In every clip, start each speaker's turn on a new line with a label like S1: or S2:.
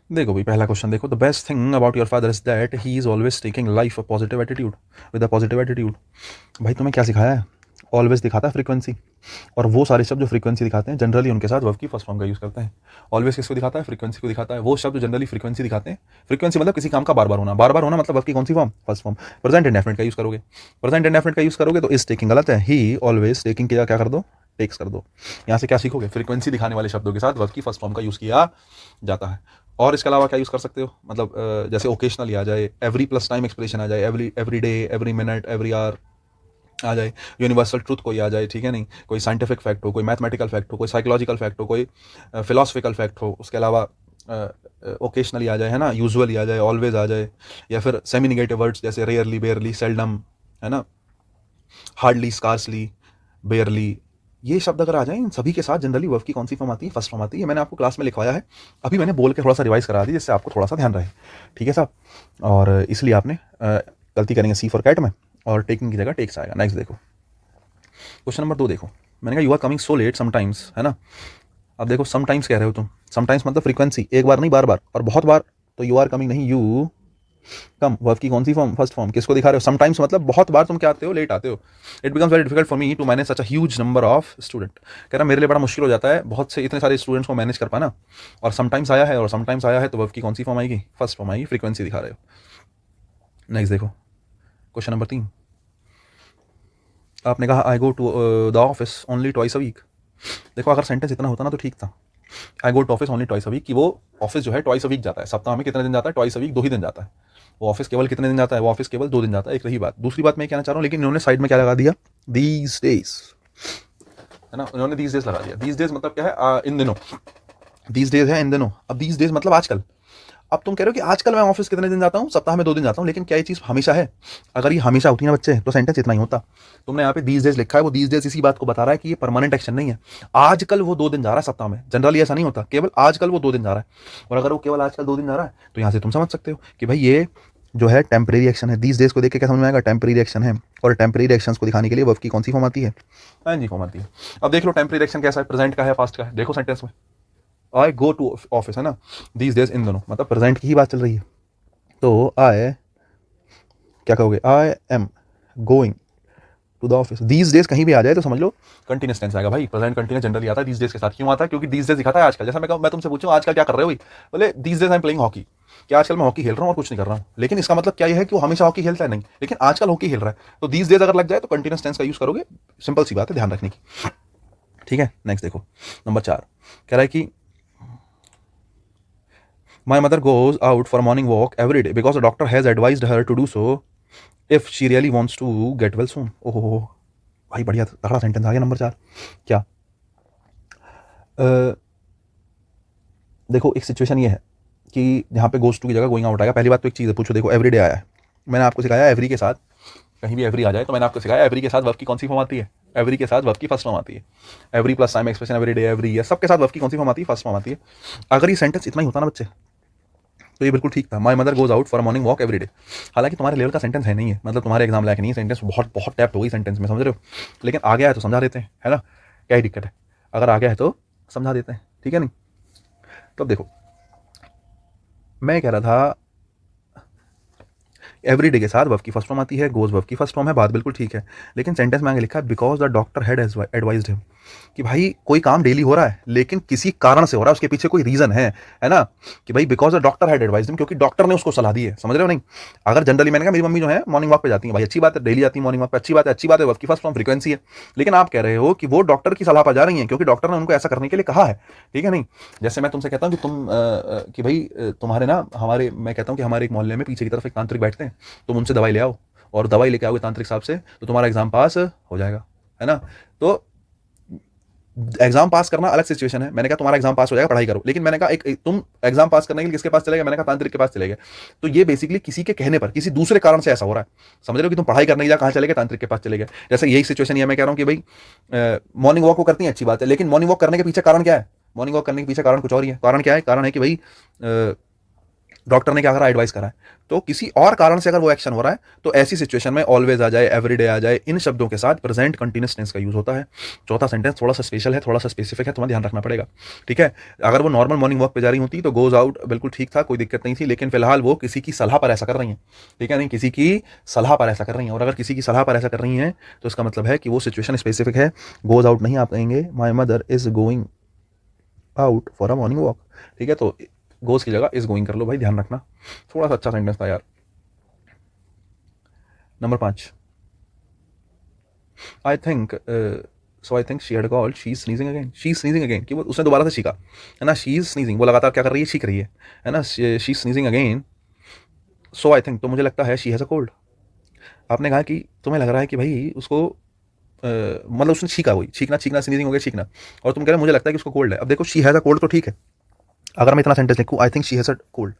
S1: देखो भाई, पहला क्वेश्चन देखो, the best thing about your father is that he is always taking life a positive attitude, with a positive attitude. भाई तुम्हें क्या सिखाया है? ऑलवेज दिखाता है फ्रीक्वेंसी, और वो सारे शब्द जो फ्रीक्वेंसी दिखाते हैं जनरली उनके साथ वर्ब की फर्स्ट फॉर्म का यूज़ करते हैं। ऑलवेज किसको दिखाता है? फ्रीक्वेंसी को दिखाता है। वो शब्द जो जनरली फ्रीक्वेंसी दिखाते हैं, फ्रीक्वेंसी मतलब किसी काम का बार बार होना, बार बार होना मतलब वर्ब की कौन सी form? First form. Present indefinite का यूज़ करोगे, प्रेजेंट इंडेफिनिट का यूज़ करोगे तो इज टेकिंग गलत है, ही ऑलवेज टेकिंग किया क्या कर दो? टेक्स कर दो। यहाँ से क्या सीखोगे? फ्रीक्वेंसी दिखाने वाले शब्दों के साथ वर्ब की फर्स्ट फॉर्म का यूज़ किया जाता है। और इसके अलावा क्या यूज़ कर सकते हो? मतलब जैसे ओकेशनली आ जाए, एवरी प्लस टाइम एक्सप्रेशन आ जाए, every day, every minute, every hour आ जाए, यूनिवर्सल ट्रूथ कोई आ जाए, ठीक है नहीं, कोई साइंटिफिक फैक्ट हो, कोई मैथमेटिकल फैक्ट हो, कोई साइकोलॉजिकल फैक्ट हो, कोई फिलोसफिकल फैक्ट हो। उसके अलावा ओकेशनली आ जाए, है ना, यूजुअली आ जाए, ऑलवेज आ जाए, या फिर सेमी निगेटिव वर्ड्स जैसे रेयरली, बेयरली, सेल्डम, है ना, हार्डली, स्कार्सली, बेयरली, ये शब्द अगर आ जाए, इन सभी के साथ जनरली वर्ब की कौन सी फॉर्म आती है? फर्स्ट फॉर्म आती है। मैंने आपको क्लास में लिखवाया है, अभी मैंने बोल के थोड़ा सा रिवाइज करा दी जिससे आपको थोड़ा सा ध्यान रहे, ठीक है साहब। और इसलिए आपने गलती करेंगे सी फॉर कैट में, और टेकिंग की जगह टेक्स आएगा। नेक्स्ट देखो, क्वेश्चन नंबर 2 देखो, मैंने कहा you are coming so late sometimes, है ना। अब देखो समटाइम्स कह रहे हो तुम, समटाइम्स मतलब फ्रीक्वेंसी, एक बार नहीं बार बार, और बहुत बार तो यू आर कमिंग नहीं, यू कम। वर्ब की कौन सी फॉर्म? First form. किसको दिखा रहे हो? समटाइम्स मतलब बहुत बार तुम क्या आते हो? लेट आते हो। It becomes very difficult for me to manage such a huge number of student. कह रहा मेरे लिए बड़ा मुश्किल हो जाता है बहुत से इतने सारे स्टूडेंट्स को मैनेज कर पाना। और समटाइम्स आया है, और समटाइम्स आया है तो वर्ब की कौन सी फॉर्म आएगी? फर्स्ट फॉर्म आएगी, फ्रीक्वेंसी दिखा रहे हो। नेक्स्ट देखो, क्वेश्चन नंबर 3, आपने कहा I go to the office only twice a week. देखो अगर सेंटेंस इतना होता ना तो ठीक था, I go to office only twice a week, कि वो ऑफिस जो है ट्वाइस अ वीक जाता है। सप्ताह में कितने दिन जाता है? ट्वाइस अ वीक, 2 ही दिन जाता है। वो ऑफिस केवल कितने दिन जाता है? वो ऑफिस केवल 2 दिन जाता है। एक रही बात। दूसरी बात मैं कहना चाह रहा हूँ, लेकिन इन्होंने साइड में क्या लगा दिया? दीज डेज, है ना, इन्होंने दीज डेज लगा दिया। दीज डेज मतलब क्या है? इन दिनों। दीज डेज है इन दिनों। अब दीज डेज मतलब आजकल। अब तुम कह रहे हो कि आजकल मैं ऑफिस कितने दिन जाता हूँ? सप्ताह में 2 दिन जाता हूँ। लेकिन क्या ये चीज़ हमेशा है? अगर ये हमेशा होती ना बच्चे, तो सेंटेंस इतना ही होता। तुमने यहाँ पे दीज डेज लिखा है, वो दीज डेज इसी बात को बता रहा है कि ये परमानेंट एक्शन नहीं है। आजकल वो 2 दिन जा रहा है सप्ताह में, जनरली ऐसा नहीं होता, केवल आजकल वो 2 दिन जा रहा है। और अगर वो केवल आजकल 2 दिन जा रहा है तो यहाँ से तुम समझ सकते हो कि भाई ये जो है टेम्परेरी एक्शन है। दीज डेज को देख के क्या समझ में आएगा? टेम्परेरी एक्शन है। और टेम्परेरी एक्शंस को दिखाने के लिए वर्ब की कौन सी फॉर्म आती है? एनजी फॉर्म आती है। अब देख लो टेम्परेरी एक्शन कैसा है, प्रेजेंट का है, पास्ट का है। देखो सेंटेंस में, आई गो टू ऑफिस, है ना, दीज डेज इन दोनों, मतलब प्रेजेंट की ही बात चल रही है। तो आई, क्या कहोगे? I am going to the office. These days कहीं भी आ जाए तो समझ लो कंटिन्यूस टेंस आएगा भाई। प्रेजेंट कंटिन्यूस जनरली आता है दीज डेज के साथ। क्यों आता है? क्योंकि दीज डेज दिखाता है आजकल। जैसा मैं तुमसे पूछूं आजकल क्या कर रहे हो भाई, बोले these days I am playing hockey, क्या आजकल मैं हॉकी खेल रहा हूँ और कुछ नहीं कर रहा हूँ। लेकिन इसका मतलब क्या ये है कि वो हमेशा हॉकी खेलता है? नहीं, लेकिन आजकल हॉकी खेल रहा है। तो दीज डेज अगर लग जाए तो कंटिन्यूस टेंस का यूज करोगे। सिंपल सी बात है, ध्यान रखने की, ठीक है। नेक्स्ट देखो, नंबर 4 कह रहा है कि my mother goes out for morning walk every day because the doctor has advised her to do so if she really wants to get well soon. ओहो भाई, बढ़िया तगड़ा सेंटेंस आ गया नंबर 4। क्या? देखो एक सिचुएशन ये है कि जहाँ पे गोज टू की जगह गोइंग आउट आएगा। पहली बात तो एक चीज़ है, पूछो, देखो एवरी डे आया है, मैंने आपको सिखाया एवरी के साथ, कहीं भी एवरी आ जाए तो मैंने आपको सिखाया एवरी के साथ वर्ब की कौन सी फॉर्म आती है? एवरी के साथ वर्ब की फर्स्ट फॉर्म आती है। Every plus time expression, every day, every year, सबके साथ वर्ब की कौन सी फॉर्म आती है? फर्स्ट फॉर्म आती है। अगर ये सेंटेंस इतना ही होता ना बच्चे तो ये बिल्कुल ठीक था। माई mother goes out for morning walk every day. हालांकि तुम्हारे लेवल का सेंटेंस है नहीं है, मतलब तुम्हारे एग्जाम लायक नहीं है सेंटेंस, बहुत बहुत टैप्ट हो गई सेंटेंस में, समझ रहे हो। लेकिन आ गया है तो समझा देते हैं, है ना, क्या ही दिक्कत है? अगर आ गया है तो समझा देते हैं, ठीक है नहीं। तो अब देखो, मैं कह रहा था एवरी डे के साथ वर्ब की फर्स्ट फॉर्म आती है, गोज वर्ब की फर्स्ट फॉर्म है, बात बिल्कुल ठीक है। लेकिन सेंटेंस में आगे लिखा है because the doctor had advised him, कि भाई कोई काम डेली हो रहा है लेकिन किसी कारण से हो रहा है, उसके पीछे कोई रीजन है ना, कि भाई because the doctor had advised him, क्योंकि डॉक्टर ने उसको सलाह दी है, समझ रहे हो नहीं। अगर जनरली मैंने कहा मेरी मम्मी जो है मॉर्निंग वॉक पे जाती है, भाई अच्छी बात है, डेली आती है मॉर्निंग वॉक पे, अच्छी बात है, अच्छी बात है, वर्ब की फर्स्ट फॉर्म फ्रीक्वेंसी है। लेकिन आप कह रहे हो कि वो डॉक्टर की सलाह पर जा रही है क्योंकि डॉक्टर ने उनको ऐसा करने के लिए कहा है, ठीक है नहीं। जैसे मैं तुमसे कहता हूँ कि कि भाई तुम्हारे ना, हमारे, मैं कहता हूँ कि हमारे एक मोहल्ले में पीछे की तरफ एक तांत्रिक बैठते हैं, तुम उनसे दवाई ले आओ और दवाई लेके आओगे तांत्रिक साहब से तो तुम्हारा एग्जाम पास हो जाएगा, है ना। तो एग्जाम पास करना अलग सिचुएशन है। मैंने कहा तुम्हारा एग्जाम पास हो जाएगा, पढ़ाई करो। लेकिन मैंने कहा एक तुम एग्जाम पास करने के लिए किसके पास चले गए? मैंने कहा तांत्रिक के पास चले गए। तो ये बेसिकली किसी के कहने पर, किसी दूसरे कारण से ऐसा हो रहा है, समझ रहे हो, कि तुम पढ़ाई करने की कहाँ चले गए? तांत्रिक के पास चले गए। जैसे यही सिचुएशन ये मैं कह रहा हूँ कि भाई मॉर्निंग वॉक को करती है, अच्छी बात है, लेकिन मॉर्निंग वॉक करने के पीछे कारण क्या है? मॉर्निंग वॉक करने के पीछे कारण कुछ और ही है। कारण क्या है? कारण है कि भाई डॉक्टर ने क्या करा, एडवाइस करा है, तो किसी और कारण से अगर वो एक्शन हो रहा है तो ऐसी सिचुएशन में ऑलवेज आ जाए, एवरीडे आ जाए, इन शब्दों के साथ प्रेजेंट कंटिन्यूस टेंस का यूज होता है। चौथा सेंटेंस थोड़ा सा स्पेशल है, थोड़ा सा स्पेसिफिक है, तुम्हें ध्यान रखना पड़ेगा, ठीक है। अगर वो नॉर्मल मॉर्निंग वॉक पे जा रही होती तो गोज आउट बिल्कुल ठीक था, कोई दिक्कत नहीं थी, लेकिन फिलहाल वो किसी की सलाह पर ऐसा कर रही है, ठीक है, नहीं किसी की सलाह पर ऐसा कर रही है। और अगर किसी की सलाह पर ऐसा कर रही है तो इसका मतलब है कि वो सिचुएशन स्पेसिफिक है। गोज आउट नहीं, आप कहेंगे my mother is going out for a morning walk, ठीक है, तो गोज की जगह इज गोइंग कर लो भाई, ध्यान रखना। थोड़ा सा अच्छा सेंटेंस था यार। Number 5, I think so I think she had called she is sneezing again, she is sneezing again, कि वो उसने दोबारा से छीका, है ना, शी इज स्नीजिंग, वो लगातार क्या कर रही है, छीक रही है ना, she is sneezing again, so I think, तो मुझे लगता है शी हैज़ अ कोल्ड। आपने कहा कि तुम्हें लग रहा है कि भाई उसको मतलब उसने छीका, हुई छीकना, छीकना स्नीजिंग हो गया छीकना, और तुम कह रहे हो मुझे लगता है कि उसको कोल्ड है। अब देखो शी हैज़ अ कोल्ड तो ठीक है, अगर मैं इतना सेंटेंस लिखूँ I think she has a cold,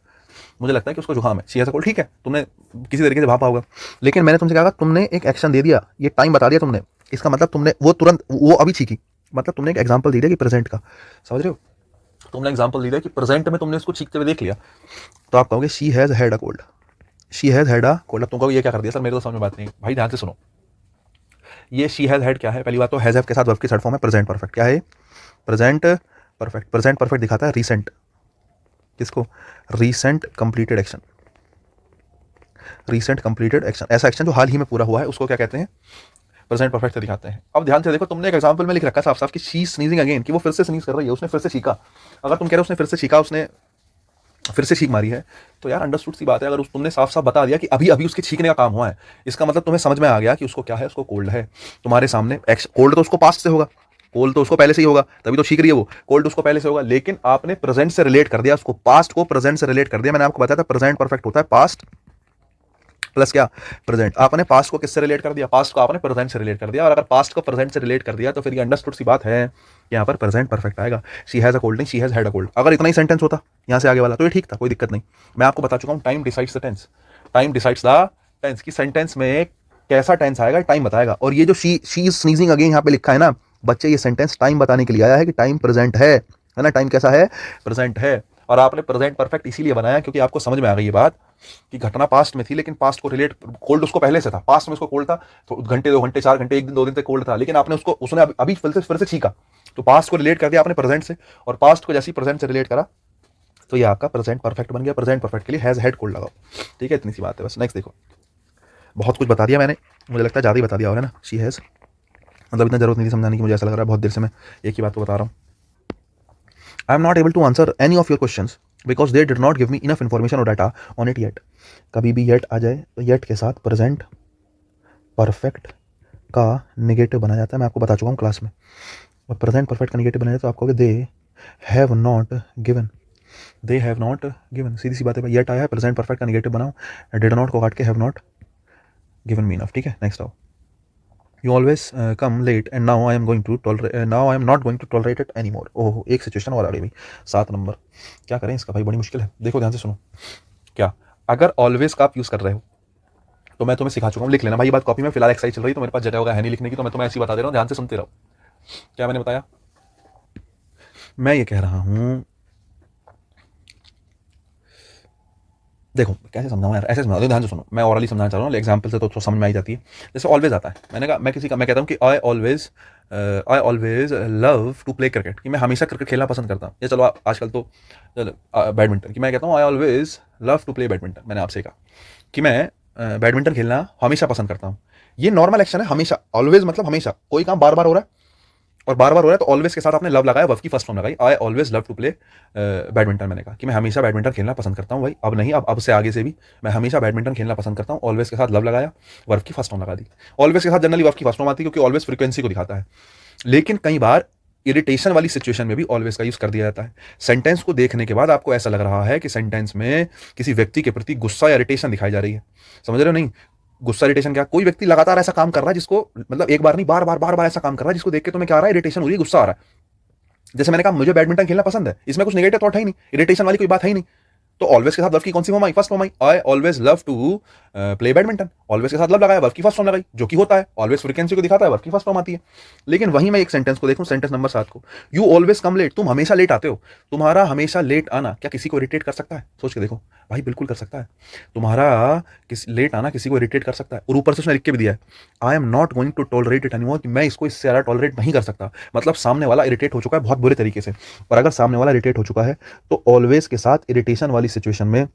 S1: मुझे लगता है कि उसको जुकाम है, शी हैज़ अ कोल्ड, ठीक है, तुमने किसी तरीके से भापा होगा, लेकिन मैंने तुमसे कहा तुमने एक एक्शन दे दिया, ये टाइम बता दिया तुमने, इसका मतलब तुमने वो तुरंत वो अभी छीकी, मतलब तुमने एक एग्जाम्पल दे दिया कि प्रेजेंट का, समझ रहे हो, तुमने एग्जाम्पल दे दिया कि प्रेजेंट में तुमने उसको छीकते हुए देख लिया, तो आप कहोगे she has had a cold, she has had a cold. अब तुम कहोगे ये क्या कर दिया सर, मेरे तो समझ में बात नहीं, भाई ध्यान से सुनो, ये शी हैज़ हैड क्या है, पहली बात तो हैज़ हैव के साथ वर्ब की थर्ड फॉर्म है प्रेजेंट परफेक्ट, क्या है प्रेजेंट परफेक्ट, प्रेजेंट परफेक्ट दिखाता है रिसेंट, किसको, recent completed action, recent completed action, ऐसा एक्शन जो हाल ही में पूरा हुआ है उसको क्या कहते हैं, प्रेजेंट परफेक्ट से दिखाते हैं। अब ध्यान से देखो, तुमने एक एग्जांपल में लिख रखा है साफ साफ कि शी स्नीजिंग अगेन, कि वो फिर से स्नीज कर रही है, उसने फिर से छीका। अगर तुम कह रहे हो उसने फिर से छीका, उसने फिर से छींक मारी है, तो यार अंडरस्टूड सी बात है, अगर तुमने साफ साफ बता दिया कि अभी अभी उसके छींकने का काम हुआ है, इसका मतलब तुम्हें समझ में आ गया कि उसको क्या है, उसको कोल्ड है। तुम्हारे सामने कोल्ड तो उसको पास्ट से होगा, कोल्ड तो उसको पहले से ही होगा, तभी तो छींक रही है वो, कोल्ड उसको पहले से होगा, लेकिन आपने प्रेजेंट से रिलेट कर दिया उसको, पास्ट को प्रेजेंट से रिलेट कर दिया। मैंने आपको बताया था प्रेजेंट परफेक्ट होता है पास्ट प्लस क्या, प्रेजेंट। आपने पास्ट को किससे रिलेट कर दिया, पास्ट को आपने प्रेजेंट से रिलेट कर दिया, और अगर पास्ट को प्रेजेंट से रिलेट कर दिया तो फिर ये अंडरस्टूड सी बात है, यहाँ पर प्रेजेंट परफेक्ट आएगा। शी हैज़ अ कोल्ड नहीं, she has had a cold. अगर इतना ही सेंटेंस होता यहाँ से आगे वाला तो ये ठीक था, कोई दिक्कत नहीं। मैं आपको बता चुका हूँ time decides the tense, time decides the tense, की सेंटेंस में कैसा टेंस आएगा टाइम बताएगा। और ये जो शी इज स्नीजिंग अगेन यहाँ पे लिखा है ना बच्चे, ये सेंटेंस टाइम बताने के लिए आया है कि टाइम प्रेजेंट है ना, टाइम कैसा है, प्रेजेंट है। और आपने प्रेजेंट परफेक्ट इसीलिए बनाया क्योंकि आपको समझ में आ गई ये बात कि घटना पास्ट में थी, लेकिन पास्ट को रिलेट, कोल्ड उसको पहले से था, पास्ट में उसको कोल्ड था, तो घंटे 2 घंटे 4 घंटे 1 दिन 2 दिन तक कोल्ड था, लेकिन आपने उसको उसने अभी फिर से छीका, तो पास्ट को रिलेट कर दिया आपने प्रेजेंट से, और पास्ट को जैसे प्रेजेंट से रिलेट करा तो ये आपका प्रेजेंट परफेक्ट बन गया। प्रेजेंट परफेक्ट के लिए हैज हैड कोल्ड लगाओ, ठीक है, इतनी सी बात है बस। नेक्स्ट देखो, बहुत कुछ बता दिया मैंने, मुझे लगता है ज़्यादा ही बता दिया होगा ना, शी हैज़, मतलब इतना जरूरत नहीं थी समझाने की, मुझे ऐसा लग रहा है बहुत देर से मैं एक ही बात को बता रहा हूँ। I am not able to answer any of your questions because they did not give me enough information और डाटा ऑन इट येट। कभी भी येट आ जाए तो येट के साथ प्रेजेंट परफेक्ट का नेगेटिव बना जाता है, मैं आपको बता चुका हूँ क्लास में। और प्रेजेंट परफेक्ट का नेगेटिव बना जाए तो आप कहोगे they have not given, they have not given, सीधी सी बात है। येट आया है, प्रेजेंट परफेक्ट का नेगेटिव बनाओ, डिड नॉट को काट के have not given me enough, ठीक है। नेक्स्ट आओ, you always come late and now I am going to tolerate now I am not going to tolerate it anymore। ओह एक situation और आ रही भाई, 7 नंबर, क्या करें इसका भाई, बड़ी मुश्किल है। देखो ध्यान से सुनो, क्या अगर ऑलवेज का आप यूज कर रहे हो तो मैं तुम्हें सिखा चुका हूँ, लिख लेना भाई ये बात कॉपी में, फिलहाल एक्सरसाइज चल रही है तो मेरे पास जगह होगा है नहीं लिखने की, तो मैं तुम्हें ऐसी बता दे रहा हूँ, ध्यान से सुनते रहो। क्या मैंने बताया, मैं ये कह रहा हूँ, देखो कैसे समझाऊं यार, ऐसे समझा दो, ध्यान से सुनो, मैं ओरली समझाना चाह रहा हूँ, एग्जांपल से तो समझ में आई जाती है। जैसे ऑलवेज आता है, मैंने कहा मैं कहता हूँ कि I always love to play cricket, कि मैं हमेशा क्रिकेट खेलना पसंद करता हूँ, या चलो आजकल तो बैडमिंटन, कि मैं कहता हूँ I always love to play badminton. मैंने आपसे कहा कि मैं बैडमिंटन खेलना हमेशा पसंद करता हूँ, ये नॉर्मल एक्शन है, हमेशा, ऑलवेज मतलब हमेशा, कोई काम बार बार हो रहा है और बार बार हो रहा है तो ऑलवेज के साथ आपने लव लगाया, वर्ब की फर्स्ट फॉर्म लगाई, I always love to play badminton. मैंने कहा कि मैं हमेशा बैडमिंटन खेलना पसंद करता हूँ भाई, अब नहीं, अब से आगे से भी मैं हमेशा बैडमिंटन खेलना पसंद करता हूँ, ऑलवेज के साथ लव लगाया, वर्ब की फर्स्ट फॉर्म लगा दी। ऑलवेज के साथ जनरली वर्ब की फर्स्ट फॉर्म आती है क्योंकि ऑलवेज फ्रीक्वेंसी को दिखाता है, लेकिन कई बार इरिटेशन वाली सिचुएशन में भी ऑलवेज का यूज कर दिया जाता है। सेंटेंस को देखने के बाद आपको ऐसा लग रहा है कि सेंटेंस में किसी व्यक्ति के प्रति गुस्सा या इरिटेशन दिखाई जा रही है, समझ रहे हो, नहीं गुस्सा इरिटेशन क्या, कोई व्यक्ति लगातार ऐसा काम कर रहा है जिसको, मतलब एक बार नहीं बार बार ऐसा काम कर रहा है जिसको देख के तुम्हें क्या आ रहा है, इरिटेशन हो रही है, गुस्सा आ रहा है। जैसे मैंने कहा मुझे बैडमिंटन खेलना पसंद है, इसमें कुछ नेगेटिव थॉट है ही नहीं, इरिटेशन वाली कोई बात है ही नहीं, तो ऑलवेज के साथ वर्ब की कौन सी फॉर्म आई? फर्स्ट फॉर्म आई, I always love to play badminton. Always के साथ लव लगाया, वर्ब की फर्स्ट फॉर्म लगाई, जो कि होता है ऑलवेज फ्रीक्वेंसी को दिखाता है, वर्ब की फर्स्ट फॉर्म आती है। लेकिन वहीं मैं एक सेंटेंस को देखूं, सेंटेंस नंबर 7 को, यू ऑलवेज कम लेट, तुम हमेशा लेट आते हो। तुम्हारा हमेशा लेट आना क्या किसी को इरिटेट कर सकता है? सोच के देखो भाई, बिल्कुल कर सकता है। तुम्हारा लेट आना किसी को इरिटेट कर सकता है। और ऊपर से उसने लिख के भी दिया है, I am not going to tolerate it anymore, मैं इसको इससे ज्यादा टॉलरेट नहीं कर सकता। मतलब सामने वाला इरिटेट हो चुका है बहुत बुरे तरीके से। और अगर सामने वाला इरिटेट हो चुका है तो ऑलवेज के साथ इरिटेशन वाली सिचुएशन में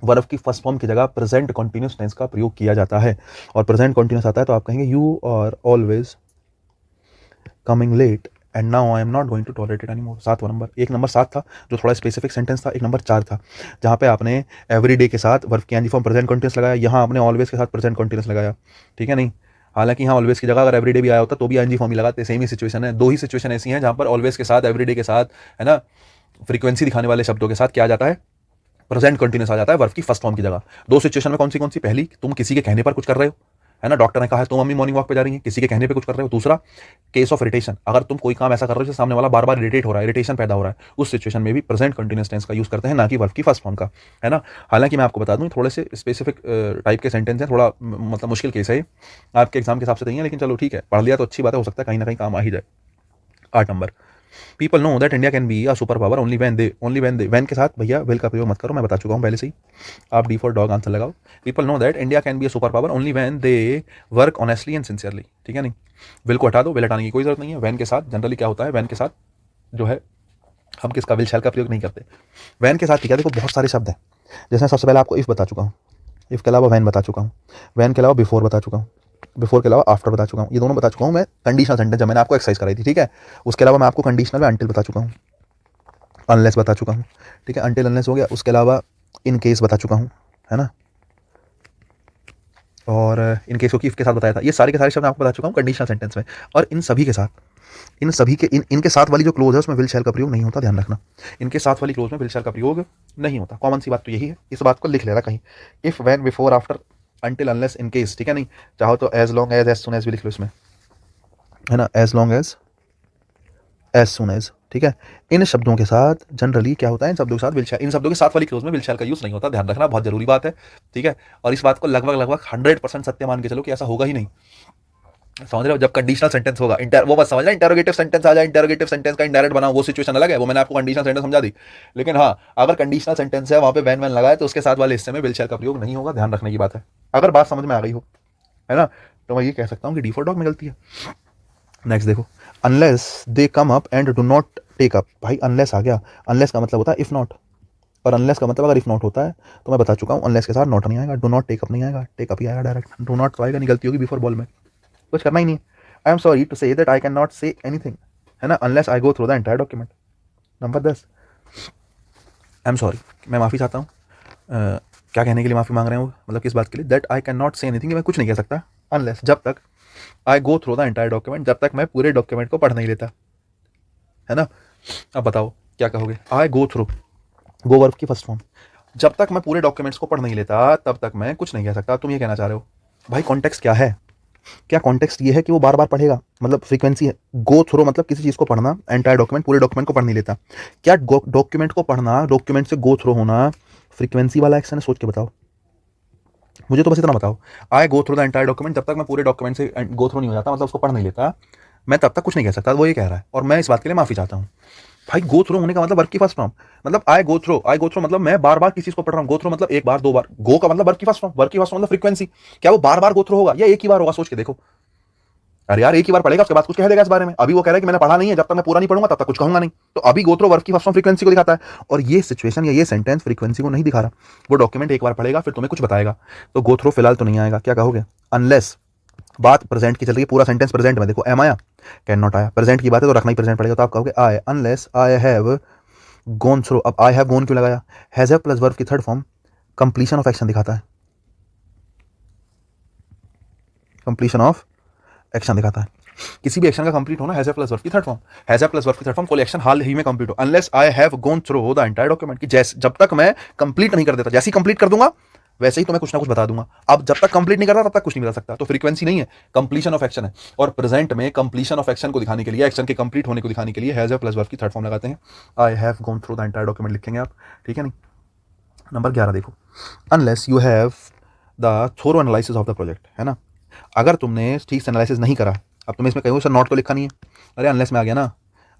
S1: वर्ब की फर्स्ट फॉर्म की जगह प्रेजेंट कंटीन्यूअस टेंस का प्रयोग किया जाता है। और प्रेजेंट कंटीन्यूअस आता है तो आप कहेंगे you are always coming late and now I am not going to tolerate it anymore. 7वां नंबर, एक नंबर 7 था जो थोड़ा स्पेसिफिक सेंटेंस था, एक नंबर 4 था जहाँ पे आपने एवरी डे के साथ वर्ब की एनजी फॉर्म प्रेजेंट कंटीन्यूअस लगाया, यहाँ आपने ऑलवेज के साथ प्रेजेंट कंटीन्यूअस लगाया, ठीक है नहीं। हालांकि यहाँ ऑलवेज की जगह अगर एवरीडे भी आया होता तो भी एनजी फॉर्म ही लगाते, सेम ही सिचुएशन है। दो ही सिचुएशन ऐसी हैं जहाँ पर ऑलवेज के साथ एवरीडे के साथ, है ना, फ्रीक्वेंसी दिखाने वाले शब्दों के साथ क्या आ जाता है? प्रेजेंट कंटीन्यूअस आ जाता है वर्ब की फर्स्ट फॉर्म की जगह। दो सिचुएशन में कौन सी? पहली, तुम किसी के कहने पर कुछ कर रहे हो, है ना, डॉक्टर ने कहा है तुम मम्मी मॉर्निंग वॉक पे जा रही हैं, किसी के कहने पे कुछ कर रहे हो। दूसरा, केस ऑफ इरिटेशन, अगर तुम कोई काम ऐसा कर रहे हो जिससे सामने वाला बार बार इरिटेट हो रहा है, इरिटेशन पैदा हो रहा है, उस सिचुएशन में भी प्रेजेंट कंटीन्यूअस टेंस का यूज करते हैं, ना कि वर्ब की फर्स्ट फॉर्म का, है ना। हालांकि मैं आपको बता दूं थोड़े से स्पेसिफिक टाइप के सेंटेंस हैं, थोड़ा मतलब मुश्किल केस है आपके एग्जाम के हिसाब से नहीं है, लेकिन चलो ठीक है, पढ़ लिया तो अच्छी बात है, हो सकता है कहीं ना कहीं काम आ ही जाए। 8 number, people know that India can be a super power only when they, when के साथ भैया विल का प्रयोग मत करो, मैं बता चुका हूँ पहले से ही, आप डी फॉर डॉग आंसर लगाओ। People know that India can be a super power only when they work honestly and sincerely, ठीक है नहीं। विल को हटा दो, विल हटाने की कोई जरूरत नहीं है। व्हेन के साथ जनरली क्या होता है, व्हेन के साथ जो है हम किसका, विल शैल का प्रयोग नहीं करते। व्हेन के साथ ठीक है, देखो बहुत सारे शब्द हैं, जैसे सबसे पहले आपको इफ बता चुका हूँ, इफ के अलावा व्हेन बता चुका हूँ, व्हेन के अलावा बिफोर बता चुका हूँ, बिफोर के अलावा आफ्टर बता चुका हूँ, ये दोनों बता चुका हूँ मैं कंडीशनल सेंटेंस जब मैंने आपको एक्सरसाइज कराई थी, ठीक है। उसके अलावा मैं आपको कंडीशनल में अंटिल बता चुका हूँ, अनलेस बता चुका हूँ, ठीक है, अंटिल अनलेस हो गया। उसके अलावा इन केस बता चुका हूँ, है ना, और इन केस को इफ के साथ बताया था। ये सारे के सारे शब्द आपको बता चुका हूँ कंडीशनल सेंटेंस में। और इन सभी के साथ, इन सभी के इनके साथ वाली जो क्लोज है उसमें विल शैल का प्रयोग नहीं होता, ध्यान रखना। इनके साथ वाली क्लोज में विल शैल का प्रयोग नहीं होता। कॉमन सी बात तो यही है, इस बात को लिख लेना कहीं, if when before after until unless in case, ठीक है नहीं। चाहो तो as long as soon as भी लिख लो इसमें, है ना, as long as soon as, ठीक है। इन शब्दों के साथ जनरली क्या होता है, इन शब्दों के साथ विल शैल, इन शब्दों के साथ वाली क्लोज में विल शैल का यूज नहीं होता, ध्यान रखना, बहुत जरूरी बात है, ठीक है। और इस बात को लगभग 100% सत्य मान के चलो कि ऐसा होगा ही नहीं, समझ रहे हो। जब कंडीशनल सेंटेंस होगा, वो मत समझना इंटरोगेटिव सेंटेंस आ जाए, इंटरोगेटिव सेंटेंस का इनडायरेक्ट बनाओ, वो सिचुएशन अलग है, वो मैंने आपको कंडीशनल सेंटेंस समझा दी। लेकिन हाँ, अगर कंडीशनल सेंटेंस है वहां पे वैन लगाए तो उसके साथ वाले हिस्से में विल शैल का प्रयोग नहीं होगा, ध्यान रखने की बात है। अगर बात समझ में आ गई हो, है ना, तो मैं ये कह सकता हूँ कि डिफॉल्ट डॉग में गलती है। नेक्स्ट देखो, unless they come up and do not take up, भाई अनलेस आ गया, अनलेस का मतलब होता है इफ नॉट, और अनलेस का मतलब अगर इफ नॉट होता है तो मैं बता चुका हूँ अनलेस के साथ नॉट नहीं आएगा, डू नॉट टेक अप नहीं आएगा, टेक अप ही आएगा डायरेक्ट, डू नॉट तो आएगा नहीं, गलती होगी बिफोर बॉल में, कुछ करना ही नहीं है। I am sorry to say that I can not say anything, है ना, unless I go through the entire document. Number 10, I am sorry, मैं माफ़ी चाहता हूँ। क्या कहने के लिए माफ़ी मांग रहे हो, मतलब किस बात के लिए? That I can not say anything, मैं कुछ नहीं कह सकता, अनलेस जब तक I go through the entire document, जब तक मैं पूरे डॉक्यूमेंट को पढ़ नहीं लेता, है ना। अब बताओ क्या कहोगे, आई गो थ्रू, गो वर्ब की फर्स्ट फॉर्म, जब तक मैं पूरे डॉक्यूमेंट्स को पढ़ नहीं लेता तब तक मैं कुछ नहीं कह सकता। तुम ये कहना चाह रहे हो भाई कॉन्टेक्स्ट क्या है? क्या कॉन्टेक्स्ट ये है कि वो बार बार पढ़ेगा, मतलब फ्रीक्वेंसी है। गो थ्रू मतलब किसी चीज़ को पढ़ना, एंटायर डॉक्यूमेंट, पूरे डॉक्यूमेंट को पढ़ नहीं लेता। क्या डॉक्यूमेंट को पढ़ना, डॉक्यूमेंट से गो थ्रू होना फ्रीक्वेंसी वाला एक्शन है? सोच के बताओ, मुझे तो बस इतना बताओ। I go through the entire document, जब तक मैं पूरे डॉक्यूमेंट से गो थ्रू नहीं हो जाता, मतलब उसको पढ़ नहीं लेता, मैं तब तक कुछ नहीं कह सकता, वो ये कह रहा है, और मैं इस बात के लिए माफ़ी चाहता हूँ। भाई गो थ्रू होने का मतलब वर्ब की फर्स्ट फॉर्म, मतलब आई गो थ्रू मतलब मैं बार बार किसी चीज को पढ़ रहा हूँ। गो थ्रू मतलब एक बार, दो बार, गो का मतलब वर्ब की फर्स्ट फॉर्म, वर्ब की फर्स्ट फॉर्म मतलब फ्रीक्वेंसी। क्या वो बार बार गो थ्रू होगा या एक ही बार होगा? सोच के देखो। अरे यार एक ही बार पढ़ेगा उसके बाद कुछ कह देगा इस बारे में। अभी वो कह रहा है कि मैंने पढ़ा नहीं है, जब तक मैं पूरा नहीं पढ़ूंगा तब तक कुछ कहूंगा नहीं। तो अभी गो थ्रू वर्ब की फर्स्ट फॉर्म फ्रीक्वेंसी को दिखाता है, और ये सिचुएशन या ये सेंटेंस फ्रीक्वेंसी को नहीं दिखा रहा। वो डॉक्यूमेंट एक बार पढ़ेगा फिर तुम्हें कुछ बताएगा, तो गो थ्रू फिलहाल तो नहीं आएगा। क्या कहोगे? अनलेस, बात प्रेजेंट की चल रही है, पूरा सेंटेंस प्रेजेंट में, देखो एम आया, कैन नॉट आया, प्रेजेंट की बात है तो रखना ही प्रेजेंट पड़ेगा, तो आप कहोगे I, unless I have gone through. अब आई हैव गॉन क्यों लगाया? हैज हैव प्लस वर्ब की third form completion of action दिखाता है, कंप्लीशन ऑफ एक्शन दिखाता है। किसी भी एक्शन का कंप्लीट होना हैज हैव प्लस वर्ब की third form, has have plus verb की थर्ड फॉर्म, कोई एक्शन हाल ही में कंप्लीट हो। Unless I have gone through the entire document, की जैसे जब तक मैं कंप्लीट नहीं कर देता, जैसे ही कंप्लीट कर दूंगा वैसे ही तुम्हें कुछ ना कुछ बता दूंगा। अब जब तक कंप्लीट नहीं कर रहा तब तक कुछ नहीं बता सकता, तो फ्रीक्वेंसी नहीं है, कंप्लीशन ऑफ एक्शन है। और प्रेजेंट में कंप्लीशन ऑफ एक्शन को दिखाने के लिए, एक्शन के कंप्लीट होने को दिखाने के लिए हैज हैव प्लस वर्ब की थर्ड फॉर्म लगाते हैं। I have gone through the entire document लिखेंगे आप, ठीक है नहीं। नंबर 11 देखो, unless you have the thorough analysis of the project, है ना। अगर तुमने ठीक से एनालिसिस नहीं करा, अब तुम्हें इसमें कहो सर नोट तो लिखा नहीं है, अरे अनलेस में आ गया ना,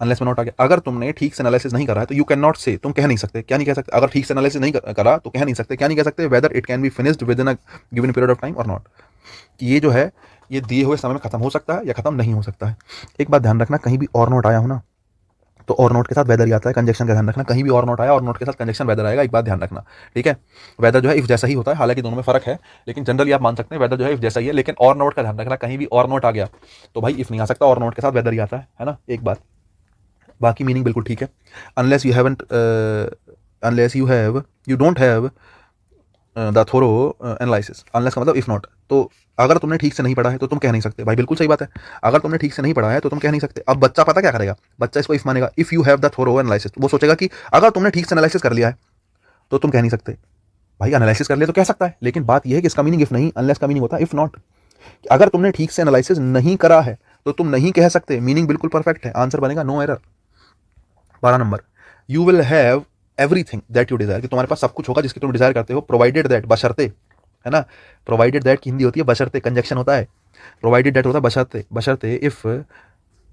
S1: अनलेस में नोट आ गया। अगर तुमने ठीक से एनालिसिस नहीं करा है तो यू कैन नॉट से, तुम कह नहीं सकते, क्या नहीं कह सकते, अगर ठीक से एनालिसिस नहीं करा तो कह नहीं सकते, क्या नहीं कह सकते, whether it can be finished with in a given period of time और नॉट, कि ये जो है ये दिए हुए समय में खत्म हो सकता है या खत्म नहीं हो सकता है। एक बात ध्यान रखना, कहीं भी और नोट आया हो ना तो और नोट के साथ वेदर ही आता है, कंजक्शन का ध्यान रखना, कहीं भी और नोट आया और नोट के साथ कंजक्शन वेदर आएगा, एक बात ध्यान रखना, ठीक है। वेदर जो है इफ जैसा ही होता है, हालांकि दोनों में फर्क है, लेकिन जनरली आप मान सकते हैं वेदर जो है इफ जैसा ही है, लेकिन और नोट का ध्यान रखना, कहीं भी और नोट आ गया तो भाई इफ नहीं आ सकता, और नोट के साथ वेदर ही आता है ना, एक बात। बाकी मीनिंग बिल्कुल ठीक है, unless you haven't, unless you don't have the thorough analysis, unless का मतलब इफ नॉट, तो अगर तुमने ठीक से नहीं पढ़ा है तो तुम कह नहीं सकते, भाई बिल्कुल सही बात है, अगर तुमने ठीक से नहीं पढ़ा है तो तुम कह नहीं सकते। अब बच्चा पता क्या करेगा, बच्चा इसको इफ मानेगा, if you have the thorough analysis, वो सोचेगा कि अगर तुमने ठीक से एनालिसिस कर लिया है तो तुम कह नहीं सकते, भाई एनालिसिस कर लिया तो कह सकता है, लेकिन बात यह है कि इसका मीनिंग इफ नहीं, अनलेस का मीनिंग होता है इफ नॉट। अगर तुमने ठीक से एनालिसिस नहीं करा है तो तुम नहीं कह सकते, मीनिंग बिल्कुल परफेक्ट है, आंसर बनेगा no error. 12 number, you will have everything that you desire, कि तुम्हारे पास सब कुछ होगा जिसकी तुम डिजायर करते हो, प्रोवाइडेड दैट, बशर्ते, है ना, प्रोवाइडेड दैट की हिंदी होती है बशर्ते, कंजक्शन होता है, प्रोवाइडेड दैट होता है बशर्ते, बशर्ते इफ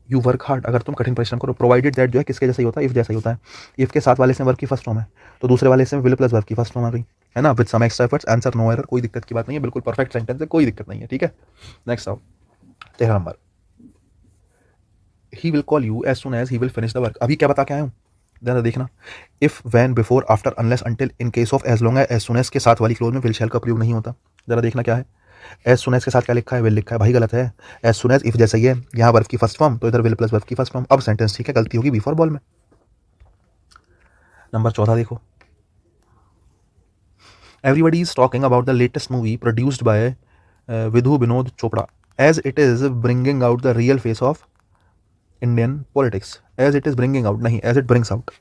S1: यू वर्क हार्ड, अगर तुम कठिन परिश्रम करो। प्रोवाइडेड दैट जो है किसके जैसा ही होता है, इफ जैसा ही होता है, इफ के साथ वाले से वर्क की फर्स्ट फॉर्म है तो दूसरे वाले से विल प्लस वर्क की फर्स्ट फॉर्म आ गई, है ना, with some extra efforts, answer no error, कोई दिक्कत की बात नहीं है, बिल्कुल परफेक्ट सेंटेंस है, कोई दिक्कत नहीं है, ठीक है। नेक्स्ट आओ 13 number, he will call you as soon as he will finish the work, अभी क्या बता के आया हूँ, जरा देखना, if when before after unless until, in case of as long as soon as के साथ वाली क्लोज में विल शैल का प्रयोग नहीं होता, जरा देखना क्या है, एज सुन एज के साथ क्या लिखा है, विल लिखा है, भाई गलत है, एज सुन एज इफ जैसा ही है, यहाँ वर्ब की फर्स्ट फॉर्म तो इधर विल प्लस वर्ब की फर्स्ट फॉर्म, अब सेंटेंस ठीक है, गलती होगी बिफोर बॉल में। नंबर 14 देखो, everybody is talking about the latest movie produced by Vidhu Vinod Chopra, as it is bringing out the real face of Indian politics, as it is bringing out नहीं, as it brings out.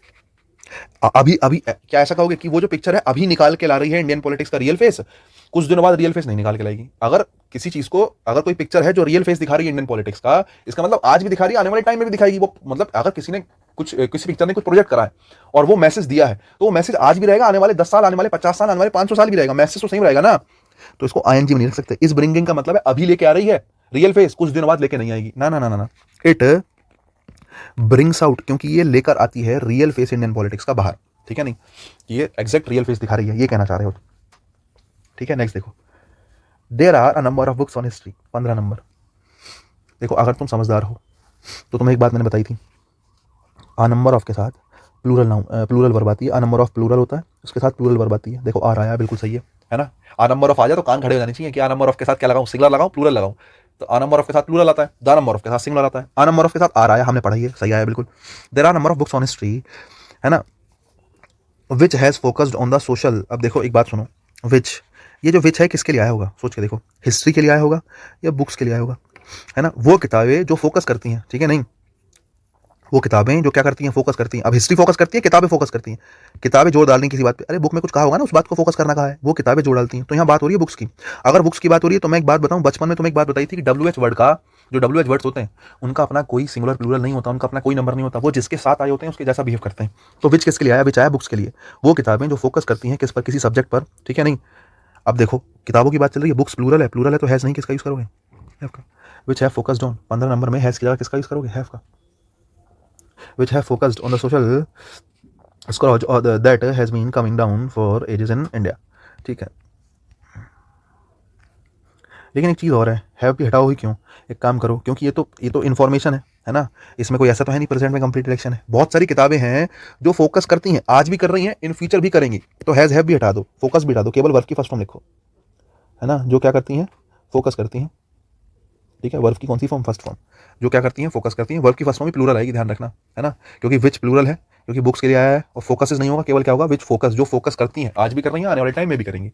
S1: अभी अभी क्या ऐसा कहोगे कि वो जो पिक्चर है अभी निकाल के ला रही है इंडियन पॉलिटिक्स का रियल फेस, कुछ दिनों बाद रियल फेस नहीं निकाल के लाएगी। अगर किसी चीज को, अगर कोई पिक्चर है जो रियल फेस दिखा रही है इंडियन पॉलिटिक्स का, इसका मतलब आज भी दिखा रही है, आने वाले टाइम में भी दिखाएगी वो, मतलब अगर किसी ने किसी पिक्चर ने कुछ प्रोजेक्ट करा है और वो मैसेज दिया है तो वो मैसेज आज भी रहेगा, आने वाले 10 साल, आने वाले 50 साल, आने वाले 500 साल भी रहेगा, मैसेज तो सेम रहेगा ना। तो इसको आईएनजी में नहीं रख सकते, इस ब्रिंगिंग का मतलब है अभी लेके आ रही है रियल फेस, कुछ दिनों बाद लेके नहीं आएगी, ना ना ना ना, इट ब्रिंग्स आउट, क्योंकि ये लेकर आती है रियल फेस इंडियन पॉलिटिक्स का बाहर, ठीक है, नहीं ये एग्जैक्ट रियल फेस दिखा रही है, ये कहना चाह रहे हो, ठीक है। नेक्स्ट देखो, there are a number of books on history, 15 number, देखो अगर तुम समझदार हो तो तुम्हें एक बात मैंने बताई थी, आ नंबर ऑफ के साथ प्लूरल नाउन, प्लूरल वर्ब आती है, आ नंबर ऑफ प्लूरल होता है, उसके साथ प्लूरल वर्ब आती है, देखो आ रहा है, बिल्कुल सही है ना, आ नंबर ऑफ आ जाए तो कान खड़े हो जाने चाहिए कि आ नंबर ऑफ के साथ क्या लगाऊं, सिंगुलर लगाऊं प्लूरल लगाऊं, तो आ नंबर ऑफ के साथ प्लूरल आता है, द नंबर ऑफ के साथ सिंगुलर आता है, आ नंबर ऑफ के साथ आ रहा है, हमने पढ़ा है, सही आया बिल्कुल। There are number of books on history, है ना, which has focused on the social, अब देखो एक बात सुनो, विच, ये जो विच है किसके लिए आया होगा, सोच के देखो, हिस्ट्री के लिए आया होगा या बुक्स के लिए आया होगा, है ना, वो किताबें जो फोकस करती हैं, ठीक है, नहीं वो किताबें जो क्या करती हैं, फोकस करती हैं, अब हिस्ट्री फोकस करती है, किताबें फोकस करती हैं, किताबें जोर डालनी किसी बात पे, अरे बुक में कुछ कहा होगा ना, उस बात को फोकस करना कहा है, वो किताबें जोर डालती हैं, तो यहाँ बात हो रही है बुक्स की। अगर बुक्स की बात हो रही है तो मैं एक बात बताऊं, बचपन में तुम्हें एक बात बताई थी कि WH वर्ड का, जो WH वर्ड्स होते हैं उनका अपना कोई सिंगुलर प्लूरल नहीं होता, उनका अपना कोई नंबर नहीं होता, वो जिसके साथ आए होते हैं उसके जैसा बिहेव करते हैं। तो विच किसके लिए आया, विच आया बुक्स के लिए, वो किताबें जो फोकस करती हैं किस पर, किसी सब्जेक्ट पर, ठीक है, नहीं। अब देखो किताबों की बात चल रही है, बुक्स प्लूरल है तो हैज़ नहीं, किसका यूज करोगे, हैव का, which have focused on, 15 number में हैज़ की जगह किसका यूज करोगे, हैव का, which have focused on the social scourge or that has been coming down for ages in India, ठीक है। लेकिन एक चीज़ और है, हैव भी हटाओ ही क्यों, एक काम करो, क्योंकि ये तो इन्फॉर्मेशन है ना, इसमें कोई ऐसा तो है नहीं प्रेजेंट में कंप्लीट इलेक्शन है, बहुत सारी किताबें हैं जो फोकस करती हैं, आज भी कर रही हैं, इन फ्यूचर भी करेंगी, तो हैज़ हैव भी हटा दो, फोकस भी हटा दो, केवल वर्ब की फर्स्ट फॉर्म लिखो, है ना, जो क्या करती हैं, फोकस करती हैं, ठीक है, वर्ब की कौन सी फॉर्म, फर्स्ट फॉर्म, जो क्या करती हैं, फोकस करती हैं, वर्ब की फर्स्ट फॉर्म भी प्लूरल आएगी, ध्यान रखना, है ना, क्योंकि विच प्लूरल है, क्योंकि बुक्स के लिए आया है, और फोकस नहीं होगा, केवल क्या होगा, विच फोकस, जो फोकस करती हैं, आज भी कर रही हैं, आने वाले टाइम में भी करेंगी,